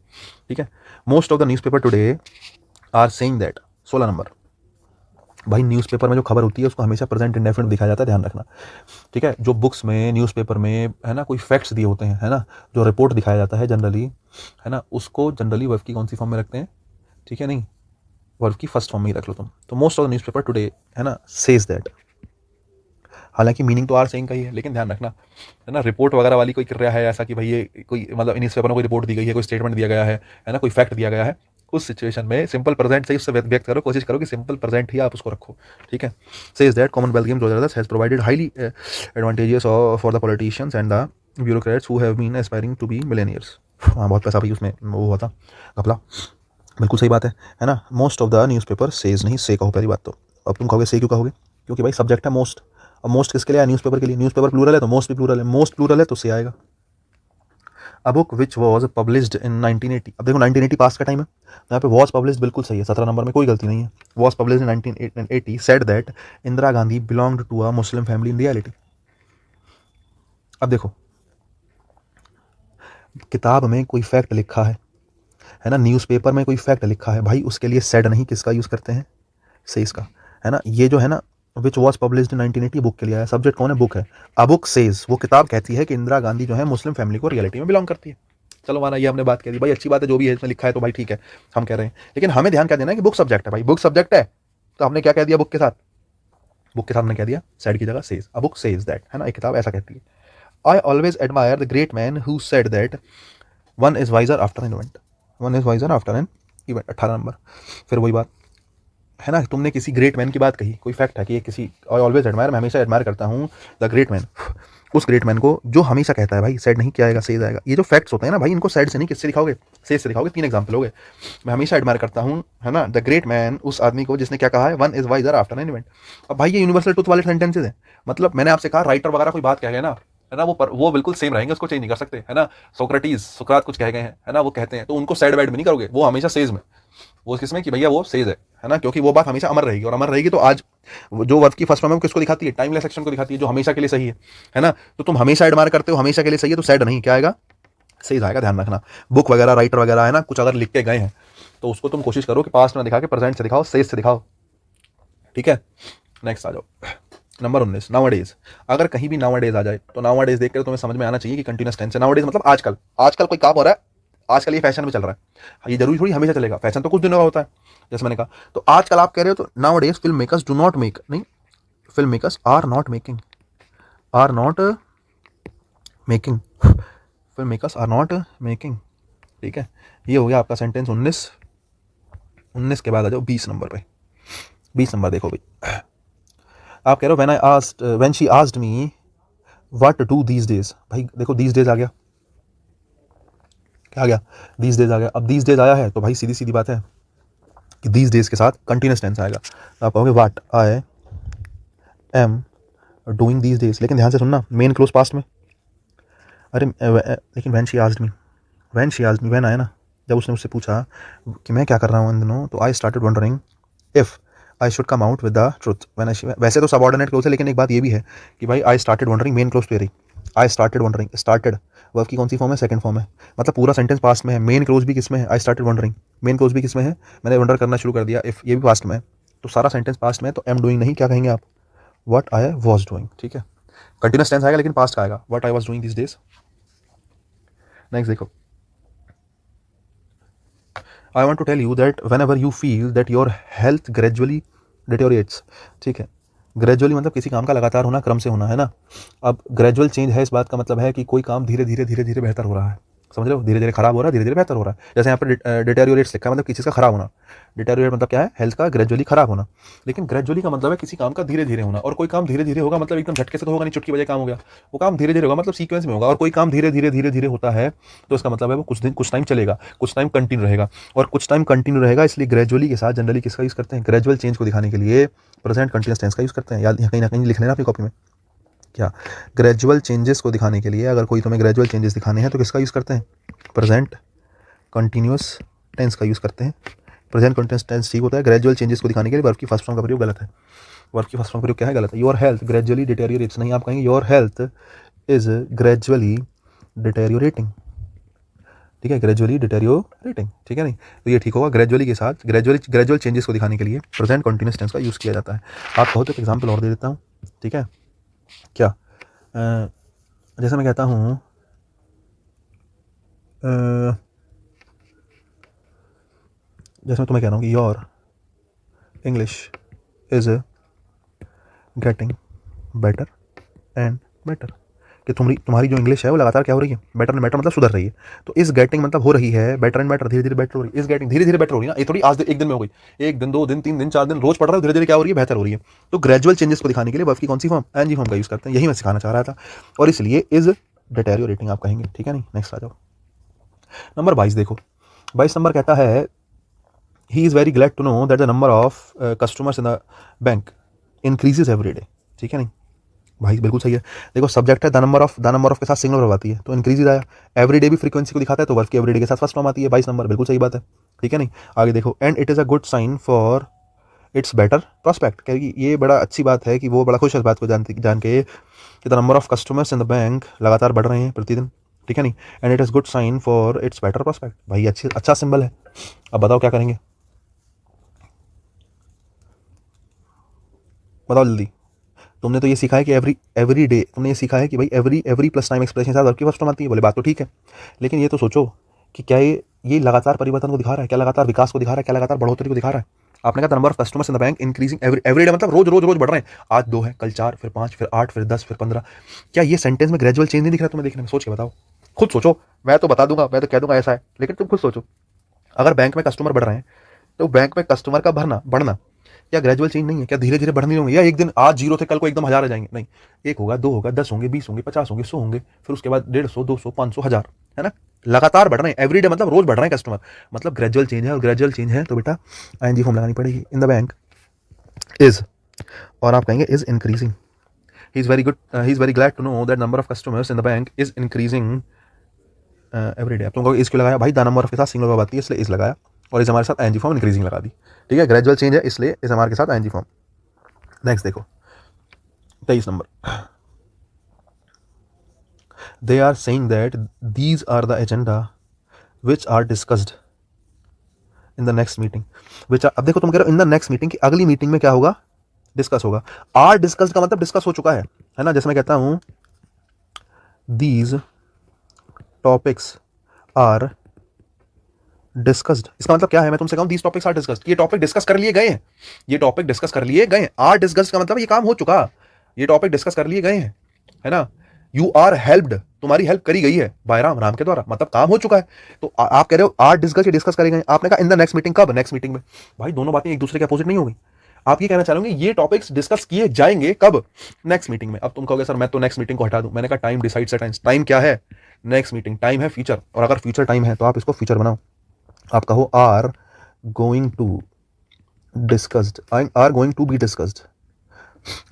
S1: ठीक है। Most of the newspaper today are saying that, 16 number, भाई न्यूज़पेपर में जो खबर होती है उसको हमेशा प्रेजेंट इंडेफिनिट दिखाया जाता है, ध्यान रखना, ठीक है। जो बुक्स में, न्यूज़पेपर में, है ना, कोई फैक्ट्स दिए होते हैं, है ना, जो रिपोर्ट दिखाया जाता है जनरली, है ना, उसको जनरली वर्ब की कौन सी फॉर्म में रखते हैं, ठीक है, नहीं वर्ब की फर्स्ट फॉर्म में ही रख लो तुम। तो most of the newspaper today, है ना, सेज दैट, हालांकि मीनिंग तो आर सेइंग का ही है, लेकिन ध्यान रखना, है ना, रिपोर्ट वगैरह वाली कोई क्रिया है ऐसा कि भाई ये कोई मतलब न्यूज़पेपर में कोई रिपोर्ट दी गई है, कोई स्टेटमेंट दिया गया है ना, कोई फैक्ट दिया गया है, उस सिचुएशन में सिंपल प्रेजेंट से उससे व्यक्त करो, कोशिश करो कि सिंपल प्रेजेंट ही आप उसको रखो, ठीक है। Says that Commonwealth Games has provided highly advantages for the politicians and the bureaucrats who have been aspiring to be millionaires. हाँ, बहुत पैसा भाई उसमें वो हुआ था घपला, बिल्कुल सही बात है ना। Most of the newspaper says नहीं से कहो पहली बात तो। अब तुम कहोगे से क्यों कहोगे, क्योंकि भाई सब्जेक्ट है मोस्ट। अब मोस्ट किसके लिए है, न्यूज़पेपर के लिए। न्यूज़पेपर प्लूरल है तो मोस्ट भी प्लूरल है, मोस्ट प्लूरल है तो से आएगा। A book which was published in 1980, अब देखो 1980 पास का टाइम है, यहाँ पे वॉज पब्लिश्ड बिल्कुल सही है, 17 नंबर में कोई गलती नहीं है। Was published in 1980 said that Indira Gandhi belonged to a Muslim family in reality. अब देखो, किताब में कोई फैक्ट लिखा है ना, न्यूज़पेपर में कोई फैक्ट लिखा है, भाई उसके लिए सेड नहीं किसका यूज़ करते हैं, से इसका, है ना। ये जो है ना which was published in 1980 book के लिए आया, सब्जेक्ट कौन है, बुक है। अ बुक सेज, वो किताब कहती है कि इंदिरा गांधी जो है मुस्लिम फैमिली को रियलिटी में बिलोंग करती है। चलो माना, ये हमने बात कह दी भाई, अच्छी बात है, जो भी है इसमें लिखा है तो भाई ठीक है, हम कह रहे हैं, लेकिन हमें ध्यान क्या देना है कि बुक सब्जेक्ट है भाई, बुक सब्जेक्ट है तो हमने क्या कह दिया, बुक के साथ, बुक के साथ हमने कह दिया साइड की जगह says. A book says that, है ना, एक किताब ऐसा कहती है। I always admire the great man who said that one is wiser after an event, one is wiser after an event, 18 number. फिर वही बात है ना, तुमने किसी ग्रेट मैन की बात कही, कोई फैक्ट है कि ये किसी, आई ऑलवेज एडमायर, मैं हमेशा एडमायर करता हूँ द ग्रेट मैन, उस ग्रेट मैन को जो हमेशा कहता है भाई, सेड नहीं किया आएगा, सेज आएगा। ये जो फैक्ट्स होते हैं ना भाई, इनको सेड से नहीं किससे दिखाओगे, सेज से दिखाओगे। 3 एग्जाम्पल हो गए, मैं हमेशा एडमायर करता हूँ, है ना, द ग्रेट मैन, उस आदमी को जिसने क्या कहा है, one is wiser after an event. अब भाई ये यूनिवर्सल ट्रुथ वाले सेंटेंसेज हैं, मतलब मैंने आपसे कहा राइटर वगैरह कोई बात कह गए ना, है ना, वो बिल्कुल सेम रहेंगे, उसको चेंज नहीं कर सकते, है ना। सोक्रेटिस, सुकरात कुछ कह गए हैं, है ना, वो कहते हैं, तो उनको साइड वाइड में नहीं करोगे, वो हमेशा सेज में, वो किसमें कि भैया वो सेज है ना, क्योंकि वो बात हमेशा अमर रहेगी, और अमर रहेगी तो आज जो वर्थ की फर्स्ट फॉर्म है वो किसको दिखाती है, टाइमलेस एक्शन को दिखाती है, जो हमेशा के लिए सही है ना। तो तुम हमेशा एडमायर करते हो, हमेशा के लिए सही है, तो सैड नहीं, क्या आएगा, सेज आएगा, ध्यान रखना। बुक वगैरह, राइटर वगैरह, है ना, कुछ अगर लिख के गए हैं तो उसको तुम कोशिश करो कि पास्ट में दिखा के प्रेजेंट से दिखाओ, सेज से दिखाओ, ठीक है। नेक्स्ट आ जाओ, नंबर 19, नाउअडेज। अगर कहीं भी नाउअडेज आ जाए तो नाउअडेज देख कर तुम्हें समझ में आना चाहिए कि कंटिन्यूस टेंस है। नाउअडेज मतलब आजकल, आजकल कोई काम हो रहा है, आजकल ये फैशन में चल रहा है, ये जरूरी थोड़ी हमेशा चलेगा, फैशन तो कुछ दिनों का होता है, जैसे मैंने कहा। तो आजकल आप कह रहे हो तो nowadays film makers do not make, नहीं, film makers are not making, are not making, film makers are not making, ठीक है। ये हो गया आपका सेंटेंस 19। 19 के बाद आ जाओ 20 नंबर पे। 20 नंबर देखो भाई, आप कह रहे हो when I asked, when she asked me what do these days, भाई देखो दीज डेज आ गया, क्या आ गया, दीज डेज आ गया। अब दीज डेज आया है तो भाई सीधी सीधी बात है कि दीज डेज के साथ कंटिन्यूस टेंस आएगा, तो आप कहोगे what I am doing these days, लेकिन ध्यान से सुनना, मेन क्लोज पास्ट में, अरे लेकिन when she asked me, when she asked me, when आया ना, जब उसने मुझसे पूछा कि मैं क्या कर रहा हूँ इन दिनों, तो I started wondering if I should come out with the truth, वैसे तो सबऑर्डिनेट क्लोज है, लेकिन एक बात ये भी है कि भाई I started wondering main close तो रही, I started wondering, started verb की कौन सी फॉर्म है, सेकंड फॉर्म है, मतलब पूरा सेंटेंस पास्ट में है, मेन क्लोज भी किसमें है, I started wondering, main close भी किसमें है, मैंने वंडर करना शुरू कर दिया, इफ ये भी पास्ट में है, तो सारा सेंटेंस पास्ट में है, तो एम डूइंग नहीं, क्या कहेंगे आप, व्हाट आई वॉज डूइंग, ठीक है। कंटिन्यूस टेंस आएगा लेकिन पास्ट का आएगा, what I was doing this days. Next देखो, I want to tell you that whenever you feel that your health gradually deteriorates, ठीक है। ग्रेजुअली मतलब किसी काम का लगातार होना, क्रम से होना, है ना। अब ग्रेजुअल चेंज है, इस बात का मतलब है कि कोई काम धीरे धीरे धीरे धीरे बेहतर हो रहा है, समझ रहे हो, धीरे धीरे खराब हो रहा है, धीरे धीरे बेहतर हो रहा है। जैसे यहाँ पर डिटेरियोरेट्स लिखा है, मतलब किसी चीज़ का खराब होना, डिटेरियोरेट मतलब क्या है, हेल्थ का ग्रेजुअली खराब होना, लेकिन ग्रेजुअली का मतलब है किसी काम का धीरे धीरे होना, और कोई काम धीरे धीरे होगा मतलब एकदम झटके से तो होगा नहीं, चुटकी बजे काम हो गया, वो काम धीरे धीरे होगा मतलब सीक्वेंस में होगा, और कोई काम धीरे धीरे धीरे धीरे होता है तो इसका मतलब है वो कुछ दिन, कुछ टाइम चलेगा, कुछ टाइम कंटिन्यू रहेगा, और कुछ टाइम कंटिन्यू रहेगा, इसलिए ग्रेजुअली के साथ जनरली किसका यूज़ करते हैं, ग्रेजुअल चेंज को दिखाने के लिए प्रेजेंट कंटिन्यूअस टेंस का यूज़ करते हैं। याद कहीं ना कहीं लिख लेना अपनी कॉपी में, क्या, ग्रेजुअल चेंजेस को दिखाने के लिए, अगर कोई तुम्हें ग्रेजुअल चेंजेस दिखाने हैं तो किसका यूज़ करते हैं, प्रेजेंट कंटिन्यूअस टेंस का यूज़ करते हैं। प्रेजेंट कंटिन्यूअस टेंस ठीक होता है, ग्रेजुअल चेंजेस को दिखाने के लिए वर्ब की फर्स्ट फॉर्म का प्रयोग गलत है, वर्ब की फर्स्ट फॉर्म का प्रयोग क्या है, गलत है। योर हेल्थ ग्रेजुअली डिटेरियोरेट्स नहीं, आप कहेंगे your health is gradually deteriorating, ठीक है, ग्रेजुअली डिटेरियोरेटिंग, ठीक है नहीं, तो ये ठीक होगा, ग्रेजुअली के साथ ग्रेजुअल चेंजेस को दिखाने के लिए प्रेजेंट कंटिन्यूअस टेंस का यूज़ किया जाता है। आप कहो तो एक एग्जाम्पल और दे देता हूँ, ठीक है, क्या, जैसे मैं कहता हूँ जैसे मैं तुम्हें कह रहा हूँ कि your English is getting better, and better, कि तुम्हारी जो इंग्लिश है वो लगातार क्या हो रही है, बेटर एंड बेटर मतलब सुधर रही है। तो इस गेटिंग मतलब हो रही है बेटर एंड बेटर, धीरे धीरे बेटर हो रही है। इस गेटिंग धीरे धीरे बेटर हो रही है ना, ये थोड़ी आज एक दिन में हो गई, एक दिन 2 दिन 3 दिन 4 दिन रोज पढ़ रहा है, धीरे धीरे क्या हो रही है, बेहतर हो रही है। तो ग्रेजुअल चेंजेस को दिखाने के लिए वर्ब की कौन सी फॉर्म, एनजी फॉर्म का यूज करते हैं, यही मैं सिखाना चाह रहा था, और इसलिए इज डिटेरियोरेटिंग आप कहेंगे, ठीक है। नहीं, नेक्स्ट आ जाओ। नंबर 22 देखो, 22 नंबर कहता है he is very glad to know that the number of customers in the bank increases every day, ठीक है। नहीं भाई बिल्कुल सही है। देखो सब्जेक्ट है द नंबर ऑफ के साथ सिंगल वर्ब आती है तो इंक्रीज आया, एवरी डे भी फ्रीक्वेंसी को दिखाता है तो वर्ब की एवरी डे के साथ फर्स्ट फॉर्म आती है। 22 नंबर बिल्कुल सही बात है, ठीक है। नहीं, आगे देखो, and it is a good sign for its better prospect, क्योंकि ये बड़ा अच्छी बात है कि वो बड़ा खुश है इस बात को जान के कि the number of customers in the bank लगातार बढ़ रहे हैं प्रतिदिन, ठीक है। नहीं, and it is good sign for its better prospect, भाई अच्छा सिंबल है। अब बताओ क्या करेंगे, बताओ जल्दी। तुमने तो ये सीखा है कि एवरी डे, तुमने ये सीखा है कि भाई एवरी प्लस टाइम एक्सप्रेशन के साथ वर्ब की फर्स्ट फॉर्म आती है, बोले बात तो ठीक है, लेकिन ये तो सोचो कि क्या ये लगातार परिवर्तन को दिखा रहा है, क्या लगातार विकास को दिखा रहा है, क्या लगातार बढ़ोतरी को दिखा रहा है। आपने कहा number of customers in the bank increasing every day, मतलब रोज रोज रोज बढ़ रहे हैं, आज 2 है, कल 4, फिर 5, फिर 8, फिर 10, फिर 15। क्या ये सेंटेंस में ग्रेजुअल चेंज नहीं दिख रहा तुम्हें देखने में, सोच के बताओ, खुद सोचो। मैं तो बता दूंगा, मैं तो कह दूंगा ऐसा है, लेकिन तुम खुद सोचो। अगर बैंक में कस्टमर बढ़ रहे हैं तो बैंक में कस्टमर का बढ़ना क्या ग्रेजुअल चेंज नहीं है, क्या धीरे धीरे बढ़ने होंगे, या एक दिन आज 0 थे कल को एकदम 1000 आ जाएंगे, नहीं, 1 होगा, 2 होगा, 10 होंगे, 20 होंगे, 50 होंगे, 100 होंगे, फिर उसके बाद 150, 200, 500, 1000, है ना, लगातार बढ़ रहे हैं, एवरीडे मतलब रोज बढ़ रहे हैं कस्टमर, मतलब ग्रेजुअल चेंज है, और ग्रेजुअल चेंज है तो बेटा आईएनजी फॉर्म लगानी पड़ेगी। इन द बैंक इज, और आप कहेंगे is increasing, he is very glad to know that number of customers in the bank is increasing every day. तुमको इसको लगाया भाई, द नंबर ऑफ के साथ सिंगल वर्ब आती है इसलिए इस लगाया, और इस हमारे साथ आईएनजी फॉर्म इंक्रीजिंग लगा दी, ठीक है। ग्रेजुअल चेंज है इसलिए इस हमारे के साथ आईएनजी फॉर्म। नेक्स्ट देखो 23 number, they are saying that these are the agenda which are discussed in the next meeting, which are, अब देखो तुम कह रहे हो इन द नेक्स्ट मीटिंग की अगली मीटिंग में क्या होगा, डिस्कस होगा। आर डिस्कस्ड का मतलब डिस्कस हो चुका है ना, जैसे मैं कहता हूं दीज टॉपिक्स आर डिस्कस्ड, इसका मतलब क्या है, मैं तुमसे कहूं दीज टॉपिक्स आर डिस्कस्ड, ये टॉपिक डिस्कस कर लिए गए हैं, ये टॉपिक डिस्कस कर लिए गए हैं। आर डिस्कस्ड का मतलब ये काम हो चुका, ये टॉपिक डिस्कस कर लिए गए हैं, है ना। यू आर हेल्प्ड, तुम्हारी हेल्प करी गई है बाय राम के द्वारा, मतलब काम हो चुका है। तो आप कह रहे हो आर डिस्कस, ये डिस्कस करे गए, आपने कहा इन द नेक्स्ट मीटिंग, कब, नेक्स्ट मीटिंग में। भाई दोनों बातें एक दूसरे के अपोजिट नहीं होगी, आप ये कहना चाहोगे ये टॉपिक्स डिस्कस किए जाएंगे कब, नेक्स्ट मीटिंग में। अब तुम कहोगे सर मैं तो नेक्स्ट मीटिंग को हटा दूं, मैंने कहा time decides the time, time क्या है, नेक्स्ट मीटिंग, टाइम है फ्यूचर, और अगर फ्यूचर टाइम है तो आप इसको फ्यूचर बनाओ, आप कहो are going to discussed, are going to be discussed,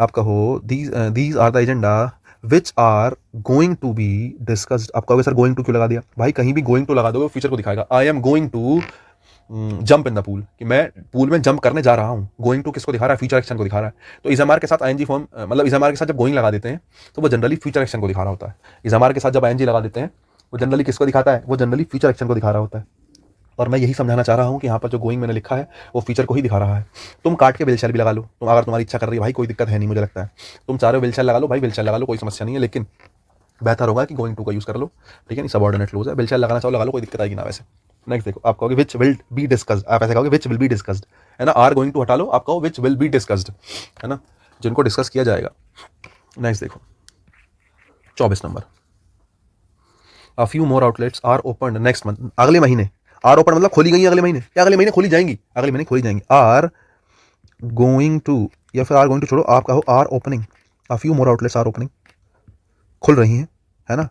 S1: आप कहो these are the agenda which are going to be discussed. आप कहोगे सर गोइंग टू क्यों लगा दिया, भाई कहीं भी गोइंग टू लगा दोगे फ्यूचर को दिखाएगा। I am going to jump in the pool, कि मैं पूल में जंप करने जा रहा हूं, गोइंग टू किसको दिखा रहा है, फ्यूचर एक्शन को दिखा रहा है। तो इजमार के साथ आईएनजी फॉर्म, मतलब इजमार के साथ जब गोइंग लगा देते हैं तो वो जनरली फ्यूचर एक्शन को दिखा रहा होता है। इजमार के साथ जब आईएनजी लगा देते हैं वो जनरली किसको दिखाता है, वो जनरली फ्यूचर एक्शन को दिखा रहा होता है। और मैं यही समझाना चाह रहा हूं कि यहाँ पर जो गोइंग मैंने लिखा है वो फ्यूचर को ही दिखा रहा है। तुम काट के विल शैल भी लगा लो, तुम अगर तुम्हारी इच्छा कर रही है भाई, कोई दिक्कत है नहीं, मुझे लगता है तुम चाह रहे हो विल शैल लगा लो, भाई विल शैल लगा लो, कोई समस्या नहीं है, लेकिन बेहतर होगा कि गोइंग टू का यूज कर लो, ठीक है। नहीं, सबऑर्डिनेट क्लोज है, विल शैल लगाना चाहो लगा लो, कोई दिक्कत आएगी ना वैसे। नेक्स्ट देखो, आप कहोगे विच विल बी डिस्कस्ड, आप ऐसे कहोगे विच विल बी डिस्कस्ड, है ना, आर गोइंग टू हटा लो, आप कहो विच विल बी डिस्कस्ड, है ना, जिनको डिस्कस किया जाएगा। नेक्स्ट देखो 24 number, a few more outlets are open next month, अगले महीने, आर ओपन मतलब खोली गई अगले महीने, क्या अगले महीने खोली जाएंगी, अगले महीने खोली जाएंगी। आर गोइंग टू, या फिर आर गोइंग टू छोड़ो, आप कहो are opening, a few more outlets are opening, खुल रही हैं, है ना,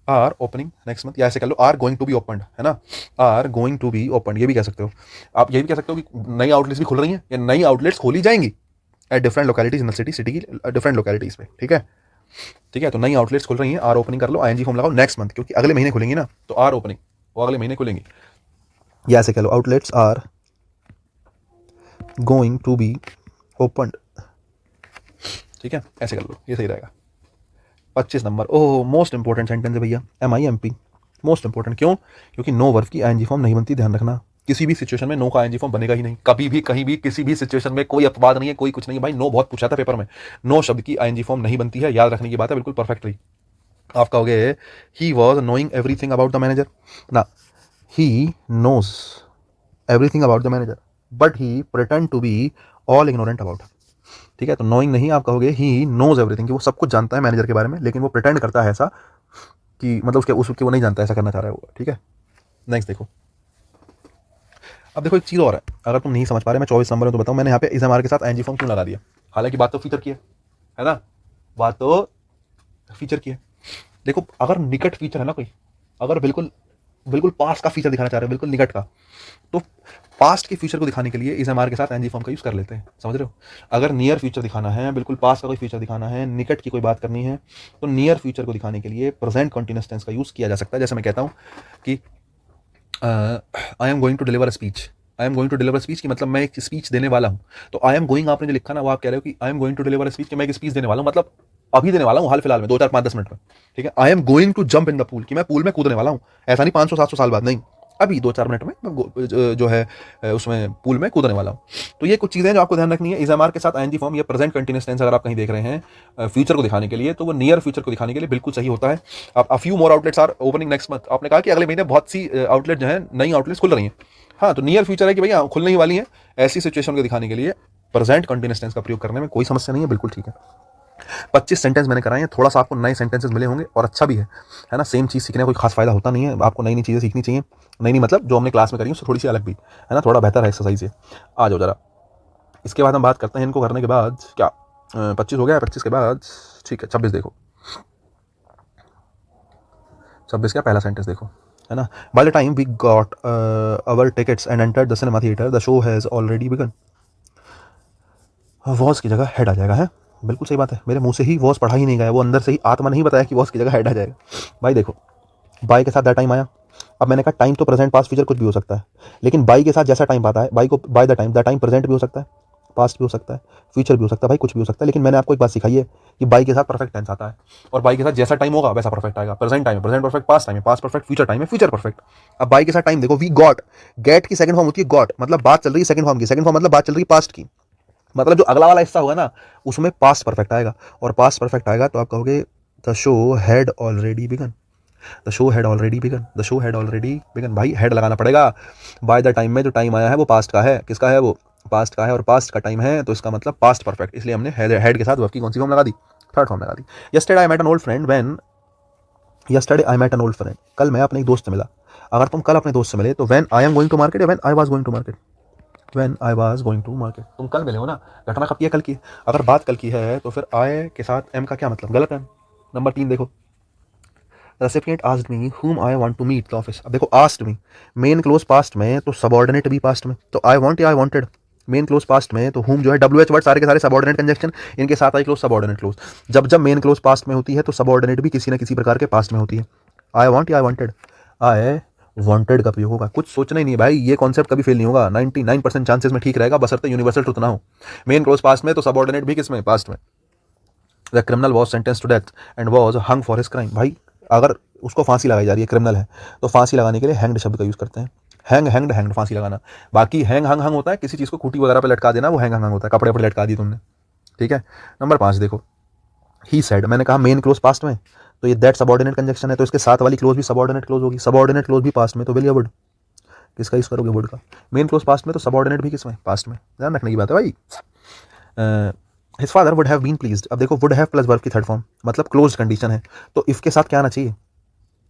S1: आर ओपनिंग नेक्स्ट मंथ, या ऐसे कर लो are going to be opened, है ना, are going to be opened, ये भी कह सकते हो। आप ये भी कह सकते हो कि नई आउटलेट्स भी खुल रही हैं, या नई आउटलेट्स खोली जाएंगी at different localities in the city, city की डिफरेंट लोकेलिटीज पे, ठीक है, ठीक है। तो नई आउटलेट्स खुल रही हैं, आर ओपनिंग कर लो, आईएनजी फॉर्म लगाओ नेक्स्ट मंथ, क्योंकि अगले महीने खुलेंगी ना, तो आर ओपनिंग वो अगले महीने खुलेंगी, या ऐसे कह लो outlets are going to be opened, ठीक है, ऐसे कर लो, ये सही रहेगा। 25 number, oh most important sentence है भैया, MIMP, मोस्ट इंपॉर्टेंट, क्यों, क्योंकि नो वर्ब की आईएनजी फॉर्म नहीं बनती, ध्यान रखना, किसी भी सिचुएशन में नो का आईएनजी फॉर्म बनेगा ही नहीं, कभी भी कहीं भी किसी भी सिचुएशन में, कोई अपवाद नहीं है, कोई कुछ नहीं है भाई, नो बहुत पूछा था पेपर में, नो शब्द की आईएनजी फॉर्म नहीं बनती है, याद रखने की बात है, बिल्कुल परफेक्टली। आप कहोगे he was knowing everything about the manager, ना, he knows everything about the manager but he pretend to be all ignorant about, ठीक है, तो नोइंग नहीं, आप कहोगे ही नोज एवरीथिंग, कि वो सब कुछ जानता है मैनेजर के बारे में, लेकिन वो प्रिटेंड करता है ऐसा कि मतलब उसके वो नहीं जानता, ऐसा करना चाह रहा है वो। ठीक है, नेक्स्ट देखो। अब देखो एक चीज़ और है, अगर तुम नहीं समझ पा रहे, मैं 24 नंबर में तो बताऊँ, मैंने यहाँ पे इस एमआर के साथ एनजी फॉर्म क्यों लगा दिया। हालांकि बात तो फीचर की है ना, बात तो फीचर की है। देखो अगर निकट फीचर है ना कोई, अगर बिल्कुल बिल्कुल पास का फीचर दिखाना चाह रहे हो, बिल्कुल निकट का, तो पास्ट के फ्यूचर को दिखाने के लिए इस एमआर के साथ एनजी फॉर्म का यूज कर लेते हैं, समझ रहे हो। अगर नियर फ्यूचर दिखाना है, बिल्कुल पास्ट का कोई फीचर दिखाना है, निकट की कोई बात करनी है, तो नियर फ्यूचर को दिखाने के लिए प्रेजेंट कंटीन्यूअस टेंस का यूज किया जा सकता है। जैसे मैं कहता हूँ कि I am going to deliver speech, I am going to deliver speech की मतलब मैं एक स्पीच देने वाला हूँ। तो आई एम गोइंग आपने जो लिखा ना, वो आप कह रहे हो कि I am going to deliver speech, कि मैं एक स्पीच देने वाला हूँ, मतलब अभी देने वाला हूँ, हाल फिलहाल में 2 4 5 10 मिनट में। ठीक है, I am going to jump in the pool, कि मैं पूल में कूदने वाला हूँ, ऐसा नहीं 500 700 साल बाद, नहीं, अभी 2 4 मिनट में मैं जो है उसमें पूल में कूदने वाला हूँ। तो ये कुछ चीज़ें जो आपको ध्यान रखनी है। इस एमआर के साथ आईएनजी फॉर्म, ये प्रेजेंट कंटीन्यूअस टेंस अगर आप कहीं देख रहे हैं फ्यूचर को दिखाने के लिए, तो वो नियर फ्यूचर को दिखाने के लिए बिल्कुल सही होता है। अब a few more outlets are opening next month, आपने कहा कि अगले महीने बहुत सी आउटलेट जो है, नई आउटलेट्स खुल रही हैं। हाँ, तो नियर फ्यूचर है कि भैया खुलने ही वाली है, ऐसी सिचुएशन को दिखाने के लिए प्रेजेंट कंटीन्यूअस टेंस का प्रयोग करने में कोई समस्या नहीं है, बिल्कुल ठीक है। 25 सेंटेंस मैंने कराए हैं, थोड़ा सा आपको नए सेंटेंसेस मिले होंगे और अच्छा भी है ना। सेम चीज़ सीखने का कोई खास फायदा होता नहीं है, आपको नई नई चीज़ें सीखनी चाहिए, नई नई मतलब जो हमने क्लास में करी उससे थोड़ी सी अलग भी, है ना, थोड़ा बेहतर है एक्सरसाइज से। आ जाओ जरा, इसके बाद हम बात करते हैं इनको करने के बाद क्या, 25 हो गया, 25 के बाद ठीक है 26 देखो, 26 का पहला सेंटेंस देखो, है ना। By the time we got our tickets and entered the cinema theatre the show has already begun. Was की जगह हेड आ जाएगा, है बिल्कुल सही बात है, मेरे मुंह से ही वॉज पढ़ा ही नहीं गया, वो अंदर से ही आत्मा नहीं बताया कि वॉज की जगह हेड आ जाएगा। भाई देखो, बाय के साथ दैट टाइम आया, अब मैंने कहा टाइम तो प्रेजेंट पास्ट फ्यूचर कुछ भी हो सकता है, लेकिन बाई के साथ जैसा टाइम आता है, बाई को बाय द टाइम प्रेजेंट भी हो सकता है, पास्ट भी हो सकता है, फ्यूचर भी हो सकता है, भाई कुछ भी हो सकता है। लेकिन मैंने आपको एक बात सिखाई है कि बाई के साथ परफेक्ट टेंस आता है, और बाई के साथ जैसा टाइम होगा वैसा परफेक्ट आएगा। प्रेजेंट टाइम है, प्रेजेंट परफेक्ट, पास्ट टाइम है, पास्ट परफेक्ट, फ्यूचर टाइम है, फ्यूचर परफेक्ट। अब बाई के साथ टाइम देखो, वी गॉट, गेट की सेकंड फॉर्म होती है गॉट, मतलब बात चल रही है सेकंड फॉर्म की, सेकंड फॉर्म मतलब बात चल रही है पास्ट की, मतलब जो अगला वाला हिस्सा होगा ना उसमें पास्ट परफेक्ट आएगा, और पास्ट परफेक्ट आएगा तो आप कहोगे the show had already begun, the show had already begun, the show had already begun. भाई हेड लगाना पड़ेगा, बाय द टाइम में जो टाइम आया है वो पास्ट का है, किसका है, वो पास्ट का है, और पास्ट का टाइम है तो इसका मतलब पास्ट परफेक्ट, इसलिए हमने हेड के साथ वर्ब की कौन सी फॉर्म लगा दी, थर्ड फॉर्म लगा दी। Yesterday I met an old friend when, yesterday I met an old friend, कल मैं अपने एक दोस्त से मिला। अगर तुम कल अपने दोस्त से मिले तो when I am going to market या when I was going to market, when I was going to market, तुम कल मिले हो ना, घटना कब की है, कल की। अगर बात कल की है तो फिर आई के साथ एम का क्या मतलब, गलत है। नंबर 3 देखो, recipient asked me whom I want to meet the office. अब देखो asked me, main clause past में तो सबऑर्डिनेट भी पास्ट में, तो आई वांट या I wanted, main clause past में तो whom जो है WH वर्ड सारे के सारे सबऑर्डिनेट कंजक्शन, इनके साथ आई क्लोज सबऑर्डिनेट क्लोज। जब जब मेन क्लोज पास्ट में होती है तो सबऑर्डिनेट भी किसी ना किसी प्रकार के पास्ट में होती है। आई वांट या आई वांटेड, आई वांटेड का प्रयोग होगा, कुछ सोचना ही नहीं भाई, ये कॉन्सेप्ट कभी फेल नहीं होगा, 99% चांसेस में ठीक रहेगा, बशर्ते यूनिवर्सल ट्रुथ ना हो। मेन क्लोज पास्ट में तो सबऑर्डिनेट भी किस में, पास्ट में। The criminal was sentence to death and was hung for his crime, भाई अगर उसको फांसी लगाई जा रही है, क्रिमिनल है, तो फांसी लगाने के लिए हैंग्ड शब्द का यूज करते हैं, हैंग हैंग्ड हैंग्ड, फांसी लगाना। बाकी हैंग हंग हंग होता है किसी चीज़ को खूंटी वगैरह पे लटका देना, वो हैंग हंग हंग होता है, कपड़े पर लटका दी तुमने, ठीक है। नंबर 5 देखो, ही सेड, मैंने कहा मेन क्लोज पास्ट में, तो ये दैट सबऑर्डिनेट कंजक्शन है, तो इसके साथ वाली क्लोज भी सबऑर्डिनेट क्लोज होगी, सबऑर्डिनेट क्लोज भी पास्ट में, तो विल या वुड, किसका यूज करोगे, वुड का। मेन क्लोज पास्ट में तो सबऑर्डिनेट भी किसमें, पास्ट में, ध्यान रखने की बात है भाई। His father would have been pleased, अब देखो वुड हैव प्लस वर्ब की थर्ड फॉर्म, मतलब क्लोज कंडीशन है, तो इफ के साथ क्या आना चाहिए,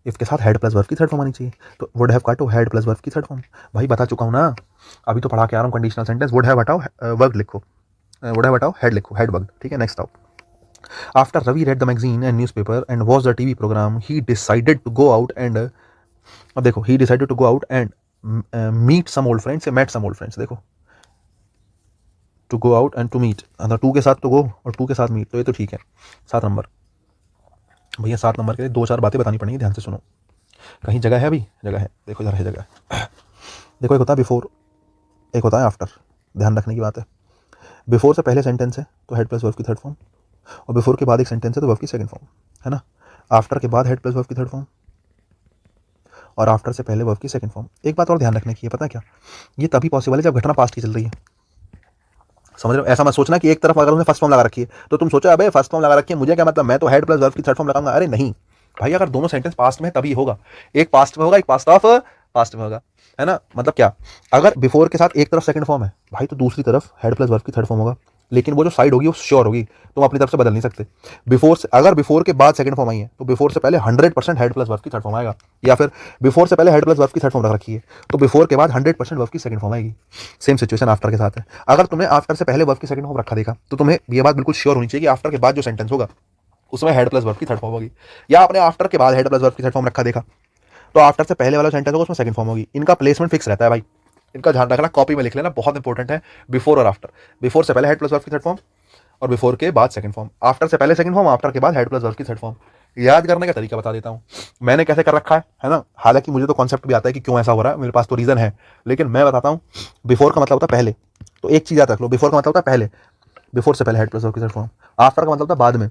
S1: इफ के साथ हैड प्लस वर्ब की थर्ड फॉर्म आनी चाहिए, तो वुड हैव काटो हैड प्लस वर्ब की थर्ड फॉर्म। भाई बता चुका हूँ ना, अभी तो पढ़ा के आ रहा हूँ कंडीशनल सेंटेंस, वुड हैव हटाओ वर्ब लिखो, वुड हैव हटाओ हेड लिखो, हेड वर्ब, ठीक है। नेक्स्ट आओ, after Ravi read the magazine and newspaper and watch the TV program he decided to go out and, अब देखो he decided to go out and meet some old friends, met some old friends, देखो to go out and to meet, to के साथ तो गो और to के साथ meet, तो ये तो ठीक है। 7 नंबर, भैया 7 नंबर के लिए 2-4 बातें बतानी पड़ेंगी, ध्यान से सुनो, कहीं जगह है, अभी जगह है, देखो जरा है जगह, देखो एक होता है बिफोर, एक होता है आफ्टर, ध्यान रखने की बात है। बिफोर से पहले सेंटेंस है तो हेड प्लस वर्ब की थर्ड फॉर्म, और बिफोर के बाद एक सेंटेंस है तो वर्ब की सेकंड फॉर्म, है ना। आफ्टर के बाद हेड प्लस वर्ब की थर्ड फॉर्म, और आफ्टर से पहले वर्ब की सेकंड फॉर्म। एक बात और ध्यान रखने की है, पता है क्या, ये तभी पॉसिबल है जब घटना पास्ट की चल रही है, समझ रहे हो। ऐसा मत सोचना कि एक तरफ अगर उसने फर्स्ट फॉर्म लगा रखी है तो तुम सोचो अबे फर्स्ट फॉर्म लगा रखी है, मुझे क्या मतलब, मैं तो हेड प्लस वर्ब की थर्ड फॉर्म लगाऊंगा, अरे नहीं भाई, अगर दोनों सेंटेंस पास्ट में तभी होगा, एक पास्ट में होगा, एक पास्ट ऑफ पास्ट में होगा, है ना। मतलब क्या, अगर बिफोर के साथ एक तरफ सेकंड फॉर्म है भाई, तो दूसरी तरफ हेड प्लस वर्ब की थर्ड फॉर्म होगा, लेकिन वो जो साइड होगी वो श्योर होगी, तुम अपनी तरफ से बदल नहीं सकते। बिफोर से, अगर बिफोर के बाद सेकंड फॉर्म आई है तो बिफोर से पहले 100% हेड प्लस वर्ब की थर्ड फॉर्म आएगा, या फिर बिफोर से पहले हेड प्लस वर्ब की थर्ड फॉर्म रख रखी है तो बिफोर के बाद 100% वर्ब की सेकंड फॉर्म आएगी। सेम सिचुएशन आफ्टर के साथ है। अगर तुमने आफ्टर से पहले वर्ब की सेकंड फॉर्म रखा देखा तो तुम्हें ये बात बिल्कुल श्योर होनी चाहिए कि आफ्टर के बाद जो सेंटेंस होगा उसमें हेड प्लस वर्ब की थर्ड फॉर्म होगी। या आपने आफ्टर के बाद हेड प्लस वर्ब की थर्ड फॉर्म रखा देखा तो आफ्टर से पहले वाला सेंटेंस होगा उसमें सेकंड फॉर्म होगी। इनका प्लेसमेंट फिक्स रहता है भाई, इनका ध्यान रखना, कॉपी में लिख लेना, बहुत इंपॉर्टेंट है। बिफोर और आफ्टर, बिफोर से पहले हेड प्लस वर्ब की थर्ड फॉर्म और बिफोर के बाद सेकंड फॉर्म, आफ्टर से पहले सेकंड फॉर्म, आफ्टर के बाद हेड प्लस वर्ब की थर्ड फॉर्म। याद करने का तरीका बता देता हूँ मैंने कैसे कर रखा है ना। हालांकि मुझे तो कॉन्सेप्ट भी आता है कि क्यों ऐसा हो रहा है, मेरे पास तो रीजन है, लेकिन मैं बताता हूँ। बिफोर का मतलब होता है पहले, तो एक चीज याद रख लो, बिफोर का मतलब होता है पहले, बिफोर से पहले हेड प्लस वर्ब की थर्ड फॉर्म। आफ्टर का मतलब होता है बाद में,